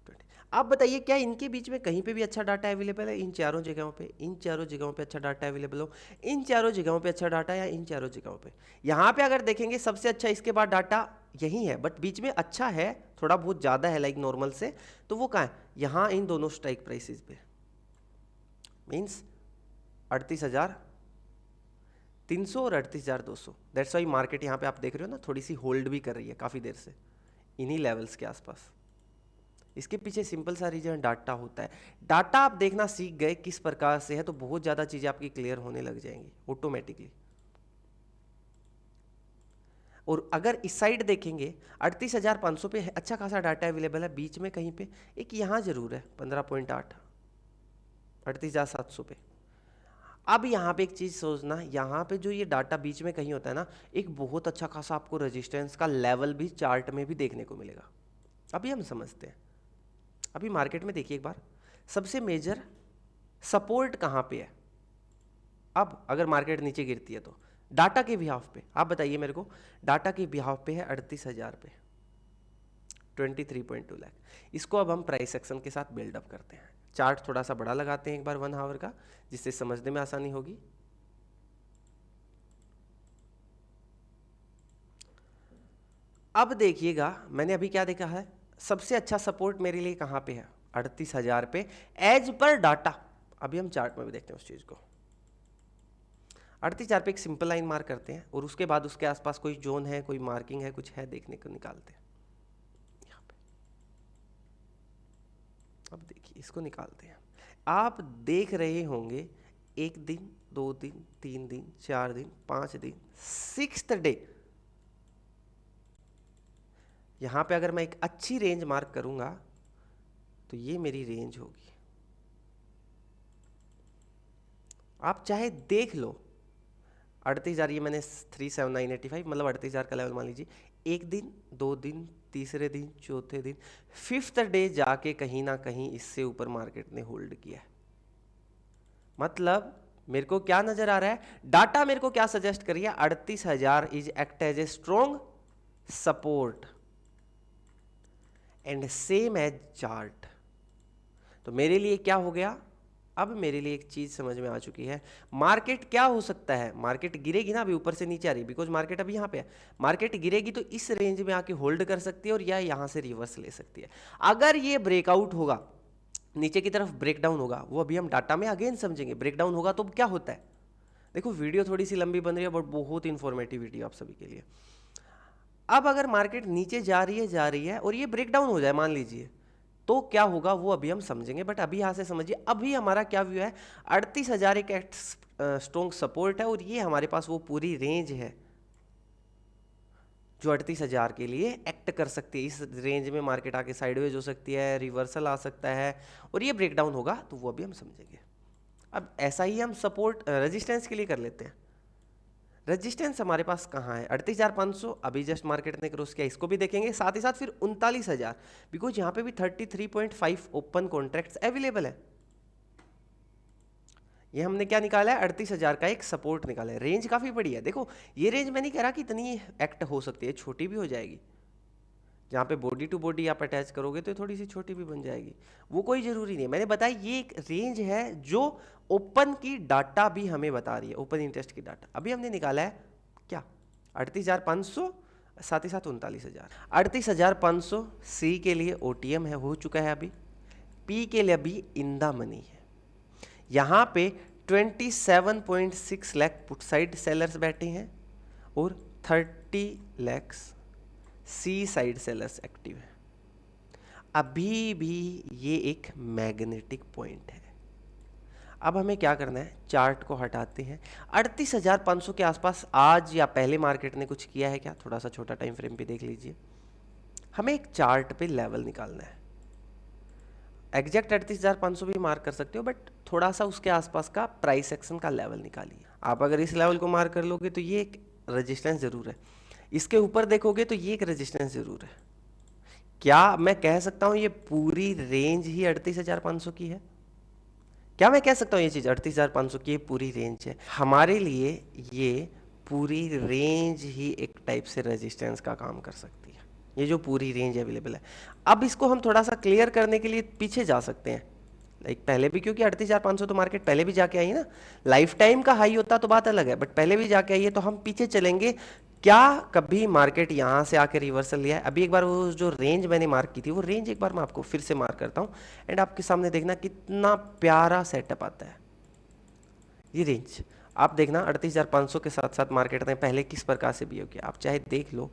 20। आप बताइए क्या इनके बीच में कहीं पे भी अच्छा डाटा अवेलेबल है, इन चारों जगहों पे, इन चारों जगहों पे अच्छा डाटा अवेलेबल हो, इन चारों जगहों पे अच्छा डाटा, या इन चारों जगहों पे, यहाँ पे अगर देखेंगे सबसे अच्छा इसके बाद डाटा यही है, बट बीच में अच्छा है थोड़ा बहुत ज़्यादा है लाइक नॉर्मल से, तो वो कहाँ है, यहाँ इन दोनों स्ट्राइक प्राइसेस पे, मीन्स 38,300 और 38,200। दैट्स वाई मार्केट यहाँ पे आप देख रहे हो ना थोड़ी सी होल्ड भी कर रही है काफ़ी देर से इन्हीं लेवल्स के आसपास। इसके पीछे सिंपल सा रीजन डाटा होता है। डाटा आप देखना सीख गए किस प्रकार से है तो बहुत ज़्यादा चीज़ें आपकी क्लियर होने लग जाएंगी ऑटोमेटिकली। और अगर इस साइड देखेंगे 38,500 पे अच्छा खासा डाटा अवेलेबल है, बीच में कहीं पे एक यहाँ जरूर है 15.8, 38,700 पे। अब यहाँ पे एक चीज़ सोचना, यहाँ पे जो ये डाटा बीच में कहीं होता है ना, एक बहुत अच्छा खासा आपको रेजिस्टेंस का लेवल भी चार्ट में भी देखने को मिलेगा। अभी हम समझते हैं, अभी मार्केट में देखिए एक बार सबसे मेजर सपोर्ट कहाँ पे है। अब अगर मार्केट नीचे गिरती है तो डाटा के बिहाफ पे आप बताइए मेरे को, डाटा के बिहाफ पे है 38,000 पे 23.2 लाख। इसको अब हम प्राइस सेक्शन के साथ बिल्डअप करते हैं। चार्ट थोड़ा सा बड़ा लगाते हैं एक बार 1 आवर का, जिससे समझने में आसानी होगी। अब देखिएगा मैंने अभी क्या देखा है, सबसे अच्छा सपोर्ट मेरे लिए कहाँ पे है, 38,000 पे एज पर डाटा। अभी हम चार्ट में भी देखते हैं उस चीज़ को। 38,000 पे एक सिंपल लाइन मार्क करते हैं और उसके बाद उसके आसपास कोई जोन है, कोई मार्किंग है, कुछ है देखने को निकालते हैं यहाँ पे। अब देखिए इसको निकालते हैं। आप देख रहे होंगे 1 दिन 2 दिन 3 दिन 4 दिन 5 दिन 6th डे, यहाँ पे अगर मैं एक अच्छी रेंज मार्क करूंगा तो ये मेरी रेंज होगी। आप चाहे देख लो, 38,000 ये मैंने 37985 मतलब 38,000 का लेवल मान लीजिए। एक दिन, 2 दिन, तीसरे दिन, चौथे दिन, 5th डे जाके कहीं ना कहीं इससे ऊपर मार्केट ने होल्ड किया है। मतलब मेरे को क्या नजर आ रहा है, डाटा मेरे को क्या सजेस्ट करिए, 38,000 is act as a strong support and same as chart. तो मेरे लिए क्या हो गया, अब मेरे लिए एक चीज समझ में आ चुकी है, मार्केट क्या हो सकता है, मार्केट गिरेगी ना, अभी ऊपर से नीचे आ रही है बिकॉज मार्केट अभी यहाँ पे है, मार्केट गिरेगी तो इस रेंज में आके होल्ड कर सकती है और या यहाँ से रिवर्स ले सकती है। अगर ये ब्रेकआउट होगा, नीचे की तरफ ब्रेकडाउन होगा, वो अभी हम डाटा में अगेन समझेंगे, ब्रेकडाउन होगा तो क्या होता है। देखो वीडियो थोड़ी सी लंबी बन रही है बट बहुत इंफॉर्मेटिव वीडियो आप सभी के लिए। अब अगर मार्केट नीचे जा रही है और ये ब्रेकडाउन हो जाए मान लीजिए, तो क्या होगा वो अभी हम समझेंगे, बट अभी यहां से समझिए अभी हमारा क्या व्यू है, 38,000 एक स्ट्रॉन्ग सपोर्ट है और ये हमारे पास वो पूरी रेंज है जो 38,000 के लिए एक्ट कर सकती है। इस रेंज में मार्केट आके साइडवेज हो सकती है, रिवर्सल आ सकता है और ये ब्रेकडाउन होगा तो वो अभी हम समझेंगे। अब ऐसा ही हम सपोर्ट रेजिस्टेंस के लिए कर लेते हैं। रेजिस्टेंस हमारे पास कहाँ है, 38,500 अभी जस्ट मार्केट ने क्रॉस किया, इसको भी देखेंगे, साथ ही साथ फिर 39,000 बिकॉज यहाँ पे भी 33.5 ओपन कॉन्ट्रैक्ट्स अवेलेबल है। ये हमने क्या निकाला है, 38,000 का एक सपोर्ट निकाला है। रेंज काफ़ी बड़ी है, देखो ये रेंज मैं नहीं कह रहा कि इतनी एक्ट हो सकती है, छोटी भी हो जाएगी, जहाँ पे बॉडी टू बॉडी आप अटैच करोगे तो थोड़ी सी छोटी भी बन जाएगी, वो कोई ज़रूरी नहीं है। मैंने बताया ये एक रेंज है जो ओपन की डाटा भी हमें बता रही है, ओपन इंटरेस्ट की डाटा अभी हमने निकाला है क्या, 38,500 साथ ही साथ 39,000। 38,500 सी के लिए OTM है, हो चुका है अभी, पी के लिए अभी इन द मनी है। यहाँ पे 27.6 लाख पुट साइड सेलर्स बैठे हैं और 30 लैक्स सी साइड सेलर्स एक्टिव है। अभी भी ये एक मैग्नेटिक पॉइंट है। अब हमें क्या करना है, चार्ट को हटाते हैं। 38,500 के आसपास आज या पहले मार्केट ने कुछ किया है क्या, थोड़ा सा छोटा टाइम फ्रेम पे देख लीजिए। हमें एक चार्ट पे लेवल निकालना है, एग्जैक्ट 38,500 भी मार्क कर सकते हो बट थोड़ा सा उसके आसपास का प्राइस एक्शन का लेवल निकालिए। आप अगर इस लेवल को मार्क कर लोगे तो ये एक रेजिस्टेंस जरूर है, इसके ऊपर देखोगे तो ये एक रेजिस्टेंस जरूर है। क्या मैं कह सकता हूं ये पूरी रेंज ही 38,500 की है, क्या मैं कह सकता हूं ये चीज 38,500 की पूरी रेंज है? हमारे लिए ये पूरी रेंज ही एक टाइप से रेजिस्टेंस का काम कर सकती है, ये जो पूरी रेंज अवेलेबल है। अब इसको हम थोड़ा सा क्लियर करने के लिए पीछे जा सकते हैं, लाइक पहले भी, क्योंकि 38,500 तो मार्केट पहले भी जाके आई है ना, लाइफ टाइम का हाई होता तो बात अलग है बट पहले भी जाके आई है, तो हम पीछे चलेंगे। क्या कभी मार्केट यहाँ से आके रिवर्सल लिया है? अभी एक बार वो जो रेंज मैंने मार्क की थी वो रेंज एक बार मैं आपको फिर से मार्क करता हूँ एंड आपके सामने देखना कितना प्यारा सेटअप आता है। ये रेंज आप देखना 38,500 के साथ साथ मार्केट ने पहले किस प्रकार से बिहेव किया, आप चाहे देख लो।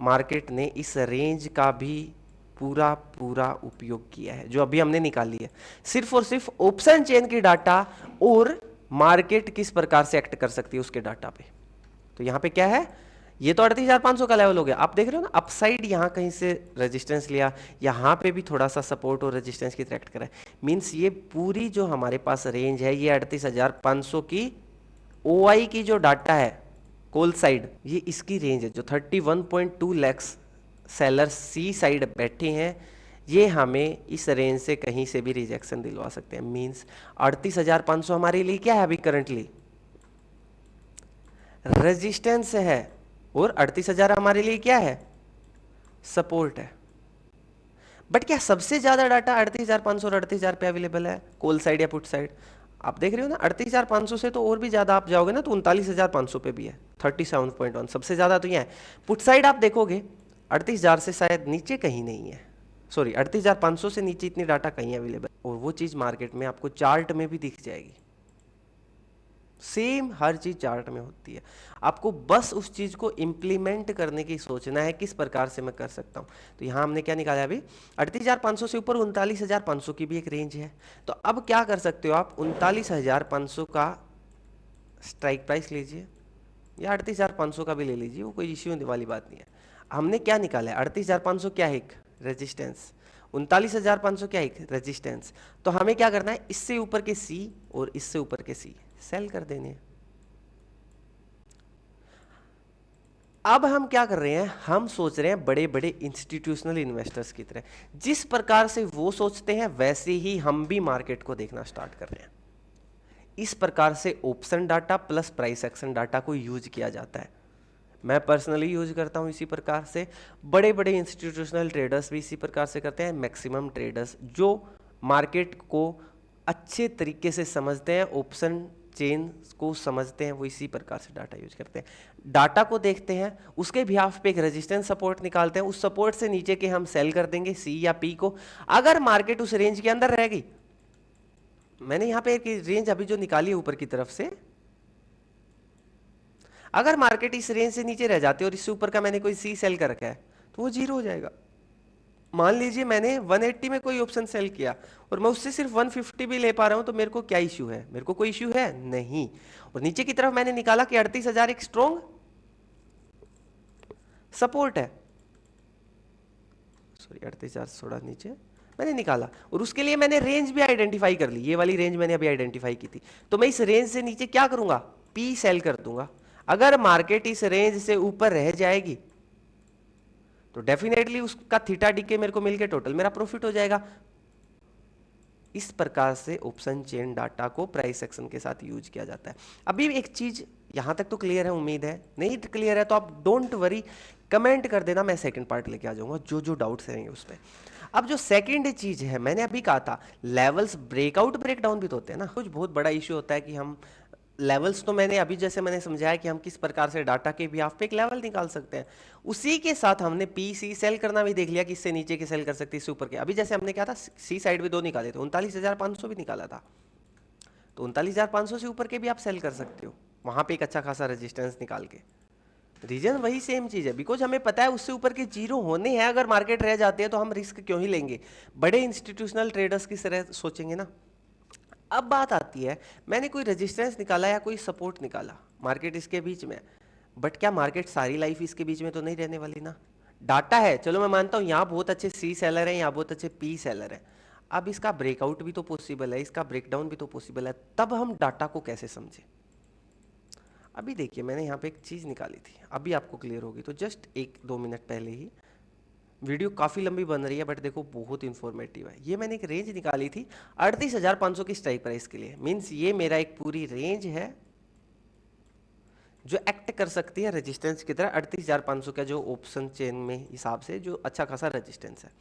मार्केट ने इस रेंज का भी पूरा पूरा उपयोग किया है जो अभी हमने निकाली है, सिर्फ और सिर्फ ऑप्शन चेन की डाटा और मार्केट किस प्रकार से एक्ट कर सकती है उसके डाटा पे। तो यहाँ पे क्या है, ये तो 38,500 का लेवल हो गया, आप देख रहे हो ना अपसाइड यहाँ कहीं से रेजिस्टेंस लिया, यहाँ पे भी थोड़ा सा सपोर्ट और रेजिस्टेंस की तरह एक्ट करा है। मीन्स ये पूरी जो हमारे पास रेंज है ये 38,500 की OI की जो डाटा है कॉल साइड, ये इसकी रेंज है जो 31.2 लैक्स सेलर सी साइड बैठे हैं, ये हमें इस रेंज से कहीं से भी रिजेक्शन दिलवा सकते हैं। मीन्स 38,500 हमारे लिए क्या है अभी करंटली, रेजिस्टेंस है और 38,000 हमारे लिए क्या है, सपोर्ट है। बट क्या सबसे ज्यादा डाटा 38,500 और 38,000 पे अवेलेबल है कॉल साइड या पुट साइड? आप देख रहे हो ना 38,500 से तो और भी ज्यादा आप जाओगे ना तो 39,500 पे भी है 37.1, सबसे ज्यादा तो ये है। पुट साइड आप देखोगे 38,000 से शायद नीचे कहीं नहीं है, सॉरी 38,500 से नीचे इतनी डाटा कहीं अवेलेबल, और वो चीज मार्केट में आपको चार्ट में भी दिख जाएगी। सेम हर चीज चार्ट में होती है, आपको बस उस चीज को इंप्लीमेंट करने की सोचना है किस प्रकार से मैं कर सकता हूं। तो यहां हमने क्या निकाला अभी, 38,500 से ऊपर 39,500 की भी एक रेंज है। तो अब क्या कर सकते हो आप, 39,500 का स्ट्राइक प्राइस लीजिए या 38,500 का भी ले लीजिए, वो कोई इश्यू वाली बात नहीं है। हमने क्या निकाला है, 38,500 क्या है एक रेजिस्टेंस, 39,500 क्या है एक रेजिस्टेंस। तो हमें क्या करना है, इससे ऊपर के सी और इससे ऊपर के सी सेल कर देने, अब हम क्या कर रहे हैं, हम सोच रहे हैं बड़े बड़े इंस्टीट्यूशनल इन्वेस्टर्स की तरह, जिस प्रकार से वो सोचते हैं वैसे ही हम भी मार्केट को देखना स्टार्ट कर रहे हैं। इस प्रकार से option data plus price action data को यूज किया जाता है। मैं पर्सनली यूज करता हूं इसी प्रकार से, बड़े बड़े इंस्टीट्यूशनल ट्रेडर्स भी इसी प्रकार से करते हैं। मैक्सिमम ट्रेडर्स जो मार्केट को अच्छे तरीके से समझते हैं, ऑप्शन चेन को समझते हैं, वो इसी प्रकार से डाटा यूज करते हैं। डाटा को देखते हैं, उसके बिहाफ पे एक रेजिस्टेंस सपोर्ट निकालते हैं, उस सपोर्ट से नीचे के हम सेल कर देंगे सी या पी को। अगर मार्केट उस रेंज के अंदर रहेगी, मैंने यहां पे एक रेंज अभी जो निकाली है ऊपर की तरफ से, अगर मार्केट इस रेंज से नीचे रह जाती है और इससे ऊपर का मैंने कोई सी सेल कर रखा है तो वो जीरो हो जाएगा। मान लीजिए मैंने 180 में कोई ऑप्शन सेल किया और मैं उससे सिर्फ 150 भी ले पा रहा हूं, तो मेरे को क्या इश्यू है? मेरे को कोई इश्यू है नहीं। और नीचे की तरफ मैंने निकाला कि 38,000 एक स्ट्रॉन्ग सपोर्ट है, सॉरी 38,000 थोड़ा नीचे मैंने निकाला, और उसके लिए मैंने रेंज भी आइडेंटिफाई कर ली। ये वाली रेंज मैंने अभी आइडेंटिफाई की थी, तो मैं इस रेंज से नीचे क्या करूंगा? पी सेल कर दूंगा। अगर मार्केट इस रेंज से ऊपर रह जाएगी तो डेफिनेटली उसका थीटा डी के मेरे को मिलके टोटल मेरा प्रॉफिट हो जाएगा। इस प्रकार से ऑप्शन चेन डाटा को प्राइस एक्शन के साथ यूज किया जाता है। अभी एक चीज यहां तक तो क्लियर है, उम्मीद है। नहीं क्लियर है तो आप डोंट वरी, कमेंट कर देना, मैं सेकंड पार्ट लेके आ जाऊंगा जो जो डाउट्स रहेंगे उस पर। अब जो सेकंड चीज है, मैंने अभी कहा था लेवल्स ब्रेकआउट ब्रेकडाउन भी तो होते हैं ना। कुछ बहुत बड़ा इश्यू होता है कि हम लेवल्स, तो मैंने अभी जैसे मैंने समझाया कि हम किस प्रकार से डाटा के बिहाफ पे एक लेवल निकाल सकते हैं, उसी के साथ हमने पी सी सेल करना भी देख लिया कि इससे नीचे के सेल कर सकते हैं, इससे ऊपर के। अभी जैसे हमने क्या था, सी साइड भी दो निकाले थे, 39,500 भी निकाला था, तो 39,500 से ऊपर के भी आप सेल कर सकते हो, वहां पे एक अच्छा खासा रेजिस्टेंस निकाल के। रीजन वही सेम चीज है, बिकॉज हमें पता है उससे ऊपर के जीरो होने हैं। अगर मार्केट रह जाती है तो हम रिस्क क्यों ही लेंगे? बड़े इंस्टीट्यूशनल ट्रेडर्स की तरह सोचेंगे ना। अब बात आती है, मैंने कोई रेजिस्टेंस निकाला या कोई सपोर्ट निकाला मार्केट इसके बीच में, बट क्या मार्केट सारी लाइफ इसके बीच में तो नहीं रहने वाली ना। डाटा है, चलो मैं मानता हूं यहाँ बहुत अच्छे सी सेलर हैं, यहाँ बहुत अच्छे पी सेलर हैं। अब इसका ब्रेकआउट भी तो पॉसिबल है, इसका ब्रेकडाउन भी तो पॉसिबल है, तब हम डाटा को कैसे समझें? अभी देखिए मैंने यहाँ पे एक चीज निकाली थी, अभी आपको क्लियर होगी, तो जस्ट 1-2 मिनट पहले ही। वीडियो काफ़ी लंबी बन रही है बट देखो बहुत इंफॉर्मेटिव है। ये मैंने एक रेंज निकाली थी 38,500 की स्ट्राइक प्राइस के लिए, मींस ये मेरा एक पूरी रेंज है जो एक्ट कर सकती है रेजिस्टेंस की तरह। 38,500 का जो ऑप्शन चेन में हिसाब से जो अच्छा खासा रेजिस्टेंस है,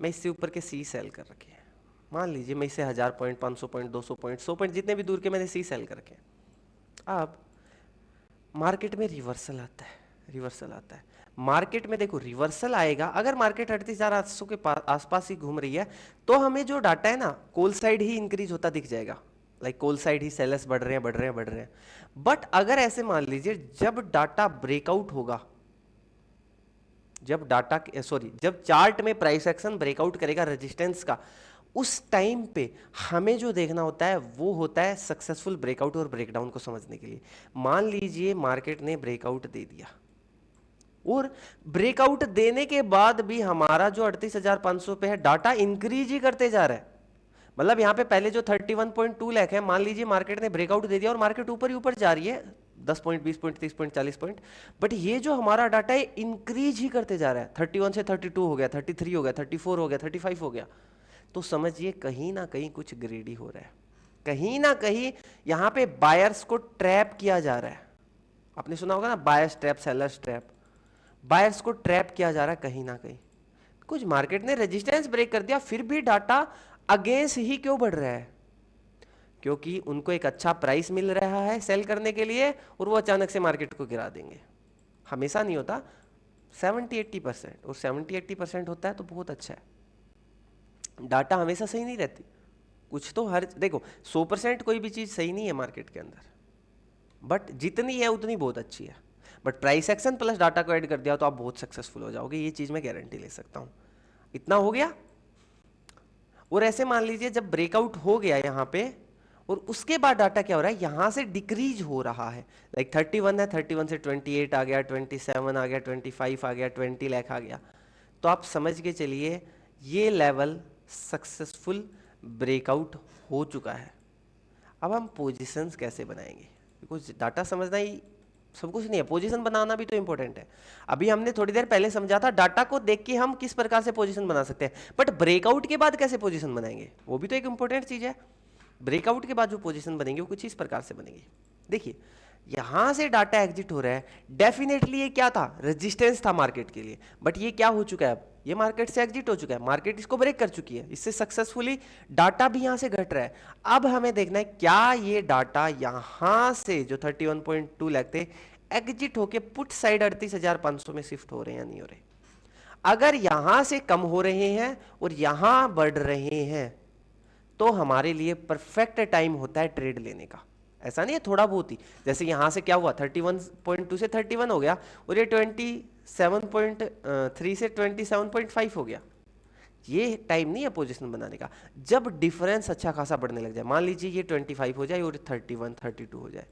मैं इससे ऊपर के सी सेल कर रखे हैं। मान लीजिए मैं इसे 1000 पॉइंट, 500 पॉइंट, 200 पॉइंट, 100 पॉइंट, जितने भी दूर के मैंने सी सेल कर रखे हैं। अब मार्केट में रिवर्सल आता है, रिवर्सल आता है मार्केट में, देखो रिवर्सल आएगा। अगर मार्केट 38,800 के आसपास ही घूम रही है तो हमें जो डाटा है ना, कॉल साइड ही इंक्रीज होता दिख जाएगा, लाइक कॉल साइड ही सेलर्स बढ़ रहे हैं, बढ़ रहे हैं, बढ़ रहे हैं। बट अगर ऐसे मान लीजिए जब डाटा ब्रेकआउट होगा, जब डाटा सॉरी जब चार्ट में प्राइस एक्शन ब्रेकआउट करेगा रेजिस्टेंस का, उस टाइम पे हमें जो देखना होता है वो होता है सक्सेसफुल ब्रेकआउट और ब्रेकडाउन को समझने के लिए। मान लीजिए मार्केट ने ब्रेकआउट दे दिया और ब्रेकआउट देने के बाद भी हमारा जो 38,500 पे है डाटा इंक्रीज ही करते जा रहा है। मतलब यहां पे पहले जो 31.2 लाख है, मान लीजिए मार्केट ने ब्रेकआउट दे दिया और मार्केट ऊपर ही ऊपर जा रही है 10 point, 20 point, 30 point, 40 point, but ये जो हमारा डाटा है इंक्रीज ही करते जा रहा है। 31 से 32 हो गया, 33 हो गया, 34 हो गया, 35 हो गया। तो समझिए कहीं ना कहीं कुछ ग्रेडी हो रहा है, कहीं ना कहीं यहां पे बायर्स को ट्रैप किया जा रहा है। आपने सुना होगा ना, buyers trap, sellers trap. Buyers को ट्रैप किया जा रहा है कहीं ना कहीं। कुछ मार्केट ने रेजिस्टेंस ब्रेक कर दिया, फिर भी डाटा अगेंस्ट ही क्यों बढ़ रहा है? क्योंकि उनको एक अच्छा प्राइस मिल रहा है सेल करने के लिए और वो अचानक से मार्केट को गिरा देंगे। हमेशा नहीं होता, 70-80%, और 70-80% होता है तो बहुत अच्छा है। डाटा हमेशा सही नहीं रहती, कुछ तो हर, देखो 100% कोई भी चीज़ सही नहीं है मार्केट के अंदर, बट जितनी है उतनी बहुत अच्छी है। But price action plus data को ऐड कर दिया तो आप बहुत सक्सेसफुल हो जाओगे, ये चीज़ मैं गारंटी ले सकता हूँ। इतना हो गया। और ऐसे मान लीजिए जब ब्रेकआउट हो गया यहाँ पे और उसके बाद डाटा क्या हो रहा है, यहाँ से डिक्रीज हो रहा है। लाइक 31 है, 31 से 28 आ गया, 27 आ गया, 25 आ गया, 20 लाख आ गया, तो आप समझ के चलिए ये लेवल सक्सेसफुल ब्रेकआउट हो चुका है। अब हम पोजिशंस कैसे बनाएंगे, बिकॉज डाटा समझना ही सब कुछ नहीं है, पोजीशन बनाना भी तो इंपॉर्टेंट है। अभी हमने थोड़ी देर पहले समझा था डाटा को देख के हम किस प्रकार से पोजीशन बना सकते हैं, बट ब्रेकआउट के बाद कैसे पोजीशन बनाएंगे वो भी तो एक इंपॉर्टेंट चीज है। ब्रेकआउट के बाद जो पोजीशन बनेगी वो कुछ इस प्रकार से बनेगी। देखिए यहां से डाटा एग्जिट हो रहा है, डेफिनेटली ये क्या था, रेजिस्टेंस था मार्केट के लिए, बट ये क्या हो चुका है, अब ये मार्केट से एग्जिट हो चुका है, मार्केट इसको ब्रेक कर चुकी है, इससे सक्सेसफुली डाटा भी यहां से घट रहा है। अब हमें देखना है क्या ये डाटा यहां से जो 31.2 लाख थे एग्जिट होके पुट साइड 38,500 में शिफ्ट हो रहे हैं या नहीं हो रहे। अगर यहां से कम हो रहे हैं और यहां बढ़ रहे हैं तो हमारे लिए परफेक्ट टाइम होता है ट्रेड लेने का। ऐसा नहीं है थोड़ा बहुत ही, जैसे यहां से क्या हुआ 31.2 से 31 हो गया और ये 27.3 से 27.5 हो गया। ये टाइम नहीं है पोजीशन बनाने का। जब डिफरेंस अच्छा खासा बढ़ने लग जाए, मान लीजिए ये 25 हो जाए और 31 32 हो जाए,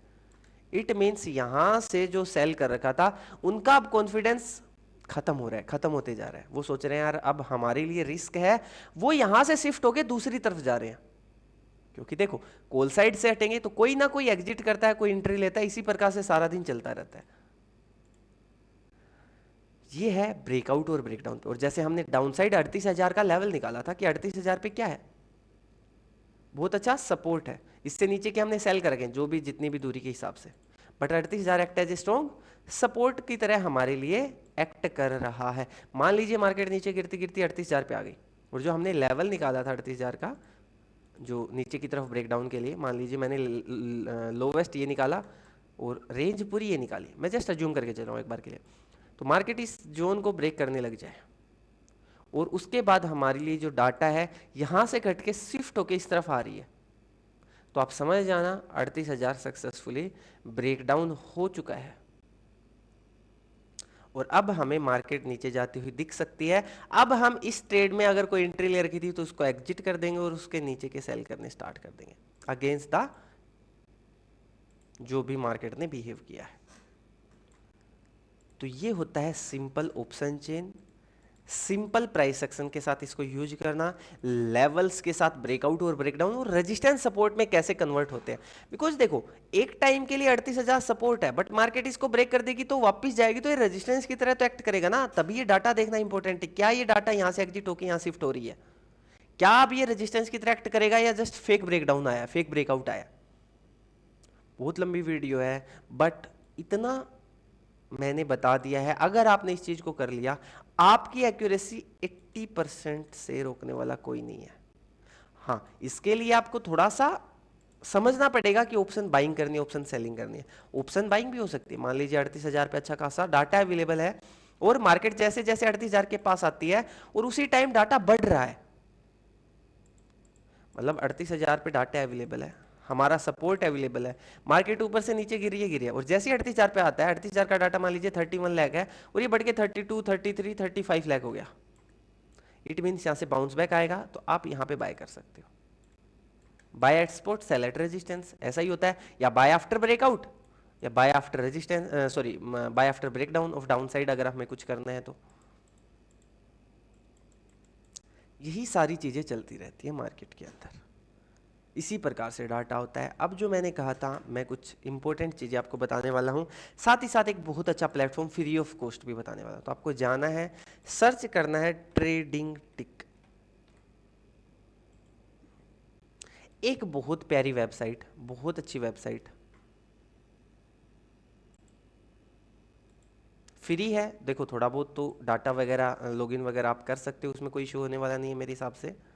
इट मीन्स यहां से जो सेल कर रखा था उनका अब कॉन्फिडेंस खत्म हो रहा है, खत्म होते जा रहा है। वो सोच रहे हैं यार अब हमारे लिए रिस्क है, वो यहां से शिफ्ट होके दूसरी तरफ जा रहे हैं। क्योंकि देखो कॉल साइड से हटेंगे तो कोई ना कोई एग्जिट करता है, कोई एंट्री लेता है, इसी प्रकार से सारा दिन चलता रहता है। ये है ब्रेकआउट और ब्रेकडाउन पे। और जैसे हमने डाउन साइड 38,000 का लेवल निकाला था कि 38,000 पे क्या है, बहुत अच्छा सपोर्ट है, इससे नीचे के हमने सेल कर रखे जो भी जितनी भी दूरी के हिसाब से, but 38,000 act as a strong support की तरह हमारे लिए एक्ट कर रहा है। मान लीजिए मार्केट नीचे गिरती गिरती 38,000 पे आ गई और जो हमने लेवल निकाला था 38,000 का जो नीचे की तरफ ब्रेकडाउन के लिए, मान लीजिए मैंने लोवेस्ट ये निकाला और रेंज पूरी ये निकाली, मैं जस्ट अज्यूम करके चल रहा हूँ एक बार के लिए, तो मार्केट इस जोन को ब्रेक करने लग जाए और उसके बाद हमारे लिए जो डाटा है यहां से घट के शिफ्ट होके इस तरफ आ रही है, तो आप समझ जाना 38,000 सक्सेसफुली ब्रेकडाउन हो चुका है और अब हमें मार्केट नीचे जाती हुई दिख सकती है। अब हम इस ट्रेड में अगर कोई एंट्री ले रखी थी तो उसको एग्जिट कर देंगे और उसके नीचे के सेल करने स्टार्ट कर देंगे अगेंस्ट द जो भी मार्केट ने बिहेव किया है। तो ये होता है simple option chain, simple price action के साथ इसको यूज करना, लेवल्स के साथ ब्रेकआउट और ब्रेकडाउन और रेजिस्टेंस सपोर्ट में कैसे कन्वर्ट होते हैं। बिकॉज देखो एक टाइम के लिए 38,000 सपोर्ट है, बट मार्केट इसको ब्रेक कर देगी तो वापस जाएगी तो ये रेजिस्टेंस की तरह तो एक्ट करेगा ना, तभी ये डाटा देखना इंपॉर्टेंट है। क्या ये डाटा यहां से एग्जिट होकर यहां शिफ्ट हो रही है, क्या अब ये रेजिस्टेंस की तरह एक्ट करेगा या जस्ट फेक ब्रेकडाउन आया, फेक ब्रेकआउट आया। बहुत लंबी वीडियो है बट इतना मैंने बता दिया है, अगर आपने इस चीज को कर लिया आपकी एक्यूरेसी 80% से रोकने वाला कोई नहीं है। हाँ इसके लिए आपको थोड़ा सा समझना पड़ेगा कि ऑप्शन बाइंग करनी है ऑप्शन सेलिंग करनी है। ऑप्शन बाइंग भी हो सकती है, मान लीजिए 38,000 पे अच्छा खासा डाटा अवेलेबल है और मार्केट जैसे जैसे 38,000 के पास आती है और उसी टाइम डाटा बढ़ रहा है, मतलब 38,000 पे डाटा अवेलेबल है, हमारा सपोर्ट अवेलेबल है, मार्केट ऊपर से नीचे गिरी है और जैसे ही 38,000 पे आता है, 38,000 का डाटा मान लीजिए 31 लाख है और ये बढ़ के 32 33 35 लाख हो गया, इट मीन्स यहां से बाउंस बैक आएगा तो आप यहां पे बाय कर सकते हो। Buy at spot sell at resistance, ऐसा ही होता है, या बाय आफ्टर ब्रेकआउट या buy after resistance, sorry buy after breakdown of downside अगर हमें कुछ करना है तो। यही सारी चीजें चलती रहती है मार्केट के अंदर, इसी प्रकार से डाटा होता है। अब जो मैंने कहा था मैं कुछ इंपॉर्टेंट चीज़ें आपको बताने वाला हूँ, साथ ही साथ एक बहुत अच्छा प्लेटफॉर्म फ्री ऑफ कॉस्ट भी बताने वाला हूँ। तो आपको जाना है, सर्च करना है ट्रेडिंग टिक, एक बहुत प्यारी वेबसाइट, बहुत अच्छी वेबसाइट, फ्री है। देखो थोड़ा बहुत तो डाटा वगैरह लॉगिन वगैरह आप कर सकते हो, उसमें कोई इशू होने वाला नहीं है मेरे हिसाब से।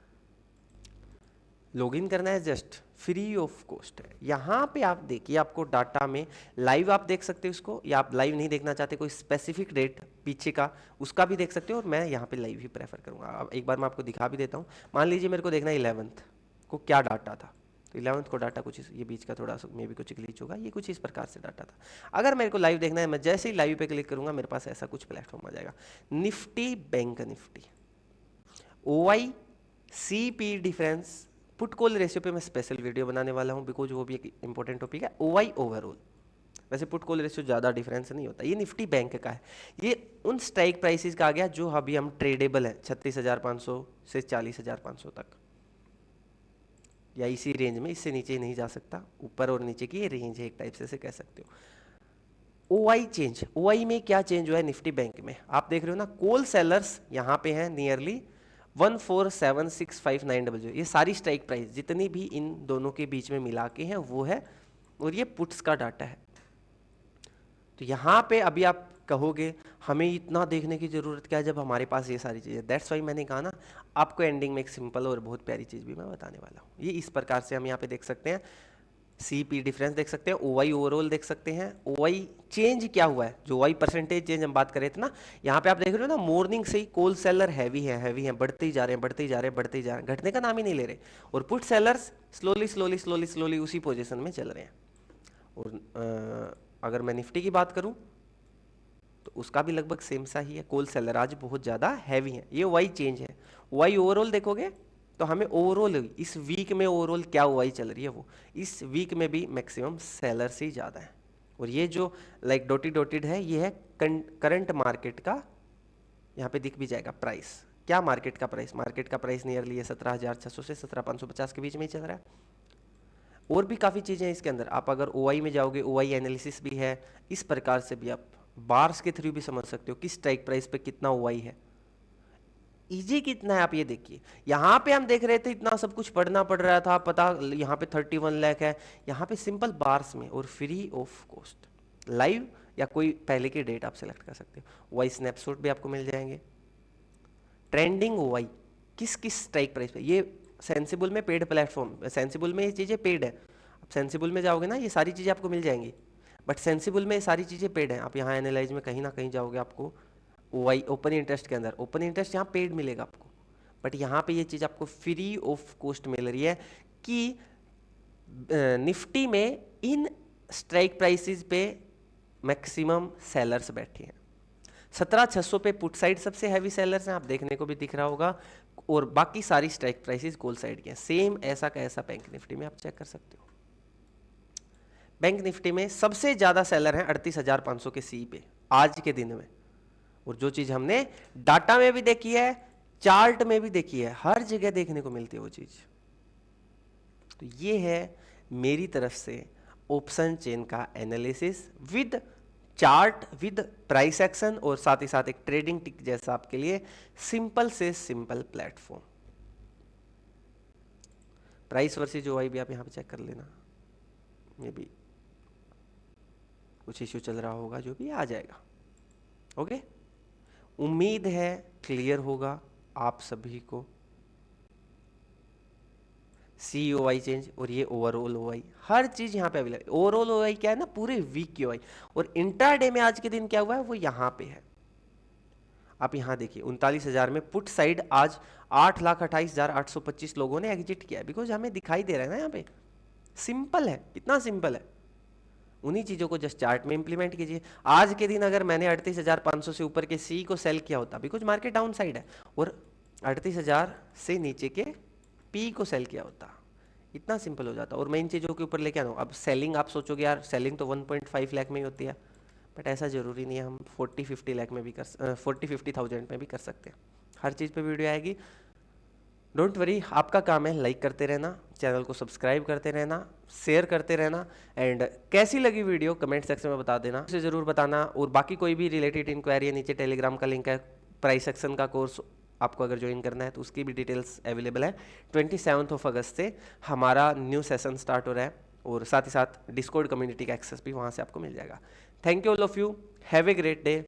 लॉगिन करना है, जस्ट फ्री ऑफ कॉस्ट है। यहाँ पे आप देखिए आपको डाटा में लाइव आप देख सकते हो इसको, या आप लाइव नहीं देखना चाहते कोई स्पेसिफिक डेट पीछे का उसका भी देख सकते हो, और मैं यहाँ पे लाइव ही प्रेफर करूँगा। अब एक बार मैं आपको दिखा भी देता हूँ, मान लीजिए मेरे को देखना है 11th को क्या डाटा था, तो 11th को डाटा कुछ ये बीच का थोड़ा सा मे भी कुछ ग्लिच होगा, ये कुछ इस प्रकार से डाटा था। अगर मेरे को लाइव देखना है, मैं जैसे ही लाइव पे क्लिक करूँगा मेरे पास ऐसा कुछ प्लेटफॉर्म आ जाएगा, Nifty bank Nifty OI CP difference put call ratio पे मैं स्पेशल वीडियो बनाने वाला हूँ, बिकॉज वो भी एक इंपॉर्टेंट टॉपिक है। OI ओवरऑल, वैसे पुट कॉल रेशियो ज़्यादा डिफरेंस नहीं होता। ये निफ्टी बैंक का है, ये उन स्ट्राइक प्राइसेस का आ गया जो अभी हम ट्रेडेबल है 36,500 से 40,500 तक, या इसी रेंज में, इससे नीचे नहीं जा सकता, ऊपर और नीचे की ये रेंज है एक टाइप से कह सकते हो। ओआई चेंज, ओआई में क्या चेंज हुआ है निफ्टी बैंक में, आप देख रहे हो ना, कोल सेलर्स यहाँ पे हैं नियरली 1476590, ये सारी स्ट्राइक प्राइस जितनी भी इन दोनों के बीच में मिला के हैं वो है, और ये पुट्स का डाटा है। तो यहाँ पे अभी आप कहोगे हमें इतना देखने की जरूरत क्या है जब हमारे पास ये सारी चीज़ें, दैट्स वाई मैंने कहा ना आपको एंडिंग में एक सिंपल और बहुत प्यारी चीज़ भी मैं बताने वाला हूँ। ये इस प्रकार से हम यहाँ पे देख सकते हैं, सीपी डिफरेंस देख सकते हैं, ओवाई ओवरऑल देख सकते हैं, ओवाई चेंज क्या हुआ है, जो ओवाई परसेंटेज चेंज हम बात करें थे ना, यहाँ पे आप देख रहे हो ना मॉर्निंग से ही कोल सेलर हैवी है, बढ़ते ही जा रहे हैं, बढ़ते ही जा रहे हैं, बढ़ते ही जा रहे हैं, घटने का नाम ही नहीं ले रहे, और put sellers slowly slowly slowly slowly उसी पोजीशन में चल रहे हैं। और अगर मैं निफ्टी की बात करूं तो उसका भी लगभग सेम सा ही है, कोल सेलर आज बहुत ज़्यादा हैवी है, ये वाई चेंज है। वाई ओवरऑल देखोगे तो हमें ओवरऑल इस वीक में ओवरऑल क्या वाई चल रही है, वो इस वीक में भी मैक्सिमम सेलर से ही ज़्यादा है। और ये जो लाइक डॉटेड है ये है करंट मार्केट का, यहाँ पे दिख भी जाएगा प्राइस, क्या मार्केट का प्राइस, मार्केट का प्राइस नियरली है 17,600 से 17,550 के बीच में ही चल रहा है। और भी काफ़ी चीज़ें हैं इसके अंदर, आप अगर ओआई में जाओगे ओआई एनालिसिस भी है, इस प्रकार से भी आप बार्स के थ्रू भी समझ सकते हो किस स्ट्राइक प्राइस पे कितना ओआई है, इजी कितना है। आप ये देखिए यहाँ पे हम देख रहे थे इतना सब कुछ पढ़ना पड़ रहा था, पता यहाँ पे 31 लाख है, यहाँ पे सिंपल बार्स में और फ्री ऑफ कॉस्ट लाइव या कोई पहले की डेट आप सेलेक्ट कर सकते हो, ओआई स्नैपशॉट भी आपको मिल जाएंगे, ट्रेंडिंग ओआई किस किस स्ट्राइक प्राइस पे, ये सेंसिबल में पेड प्लेटफॉर्म, सेंसिबल में ये चीज़ें पेड है, आप सेंसिबल में जाओगे ना ये सारी चीज़ें आपको मिल जाएंगी, बट सेंसिबल में ये सारी चीज़ें पेड हैं। आप यहाँ एनालाइज में कहीं ना कहीं जाओगे आपको ओआई ओपन इंटरेस्ट के अंदर, ओपन इंटरेस्ट यहाँ पेड मिलेगा आपको, बट यहाँ पे ये चीज़ आपको फ्री ऑफ कॉस्ट मिल रही है कि निफ्टी में इन स्ट्राइक प्राइसेस पे मैक्सिमम सेलर्स बैठे हैं। 17,600 पे पुट साइड सबसे हैवी सेलर्स हैं, आप देखने को भी दिख रहा होगा, और बाकी सारी स्ट्राइक प्राइसेस कॉल साइड के हैं। सेम ऐसा का ऐसा बैंक निफ्टी में आप चेक कर सकते हो। बैंक निफ्टी में सबसे ज्यादा सेलर हैं 38,500 के सी पे आज के दिन में, और जो चीज हमने डाटा में भी देखी है, चार्ट में भी देखी है, हर जगह देखने को मिलती है वो चीज। तो ये है मेरी तरफ से ऑप्शन चेन का analysis with chart with price action, और साथ ही साथ एक ट्रेडिंग टिक जैसा आपके लिए सिंपल से simple platform. Price versus OI भी आप यहां पे चेक कर लेना, मे बी कुछ इश्यू चल रहा होगा जो भी आ जाएगा। ओके, उम्मीद है क्लियर होगा आप सभी को। सी ओआई चेंज और ये ओवरऑल ओआई, हर चीज यहाँ पे अवेलेबल। ओवरऑल ओआई क्या है ना, पूरे वीक की ओआई, और इंट्राडे में आज के दिन क्या हुआ है वो यहाँ पे है। आप यहाँ देखिए 39,000 में पुट साइड आज 8,28,825 लोगों ने एग्जिट किया है, बिकॉज हमें दिखाई दे रहा है ना यहाँ पे, सिंपल है, कितना सिंपल है। उन्हीं चीज़ों को जस्ट चार्ट में इंप्लीमेंट कीजिए। आज के दिन अगर मैंने 38,500 से ऊपर के सी को सेल किया होता, बिकॉज मार्केट डाउन साइड है, और 38,000 से नीचे के पी को सेल किया होता, इतना सिंपल हो जाता। और मैं इन चीज़ों के ऊपर लेके आ रहा हूँ। अब सेलिंग आप सोचोगे यार सेलिंग तो 1.5 लाख में ही होती है, बट ऐसा ज़रूरी नहीं है, हम 40-50 लाख में भी 40-50,000 में भी कर सकते हैं। हर चीज़ पे वीडियो आएगी, डोंट वरी। आपका काम है लाइक करते रहना, चैनल को सब्सक्राइब करते रहना, शेयर करते रहना, एंड कैसी लगी वीडियो कमेंट सेक्शन में बता देना, उसे ज़रूर बताना। और बाकी कोई भी रिलेटेड इंक्वायरी है, नीचे टेलीग्राम का लिंक है, प्राइस सेक्शन का कोर्स आपको अगर ज्वाइन करना है तो उसकी भी डिटेल्स अवेलेबल है। 27 अगस्त से हमारा न्यू सेशन स्टार्ट हो रहा है, और साथ ही साथ डिस्कॉर्ड कम्युनिटी का एक्सेस भी वहाँ से आपको मिल जाएगा। Thank you all of you, have a great day.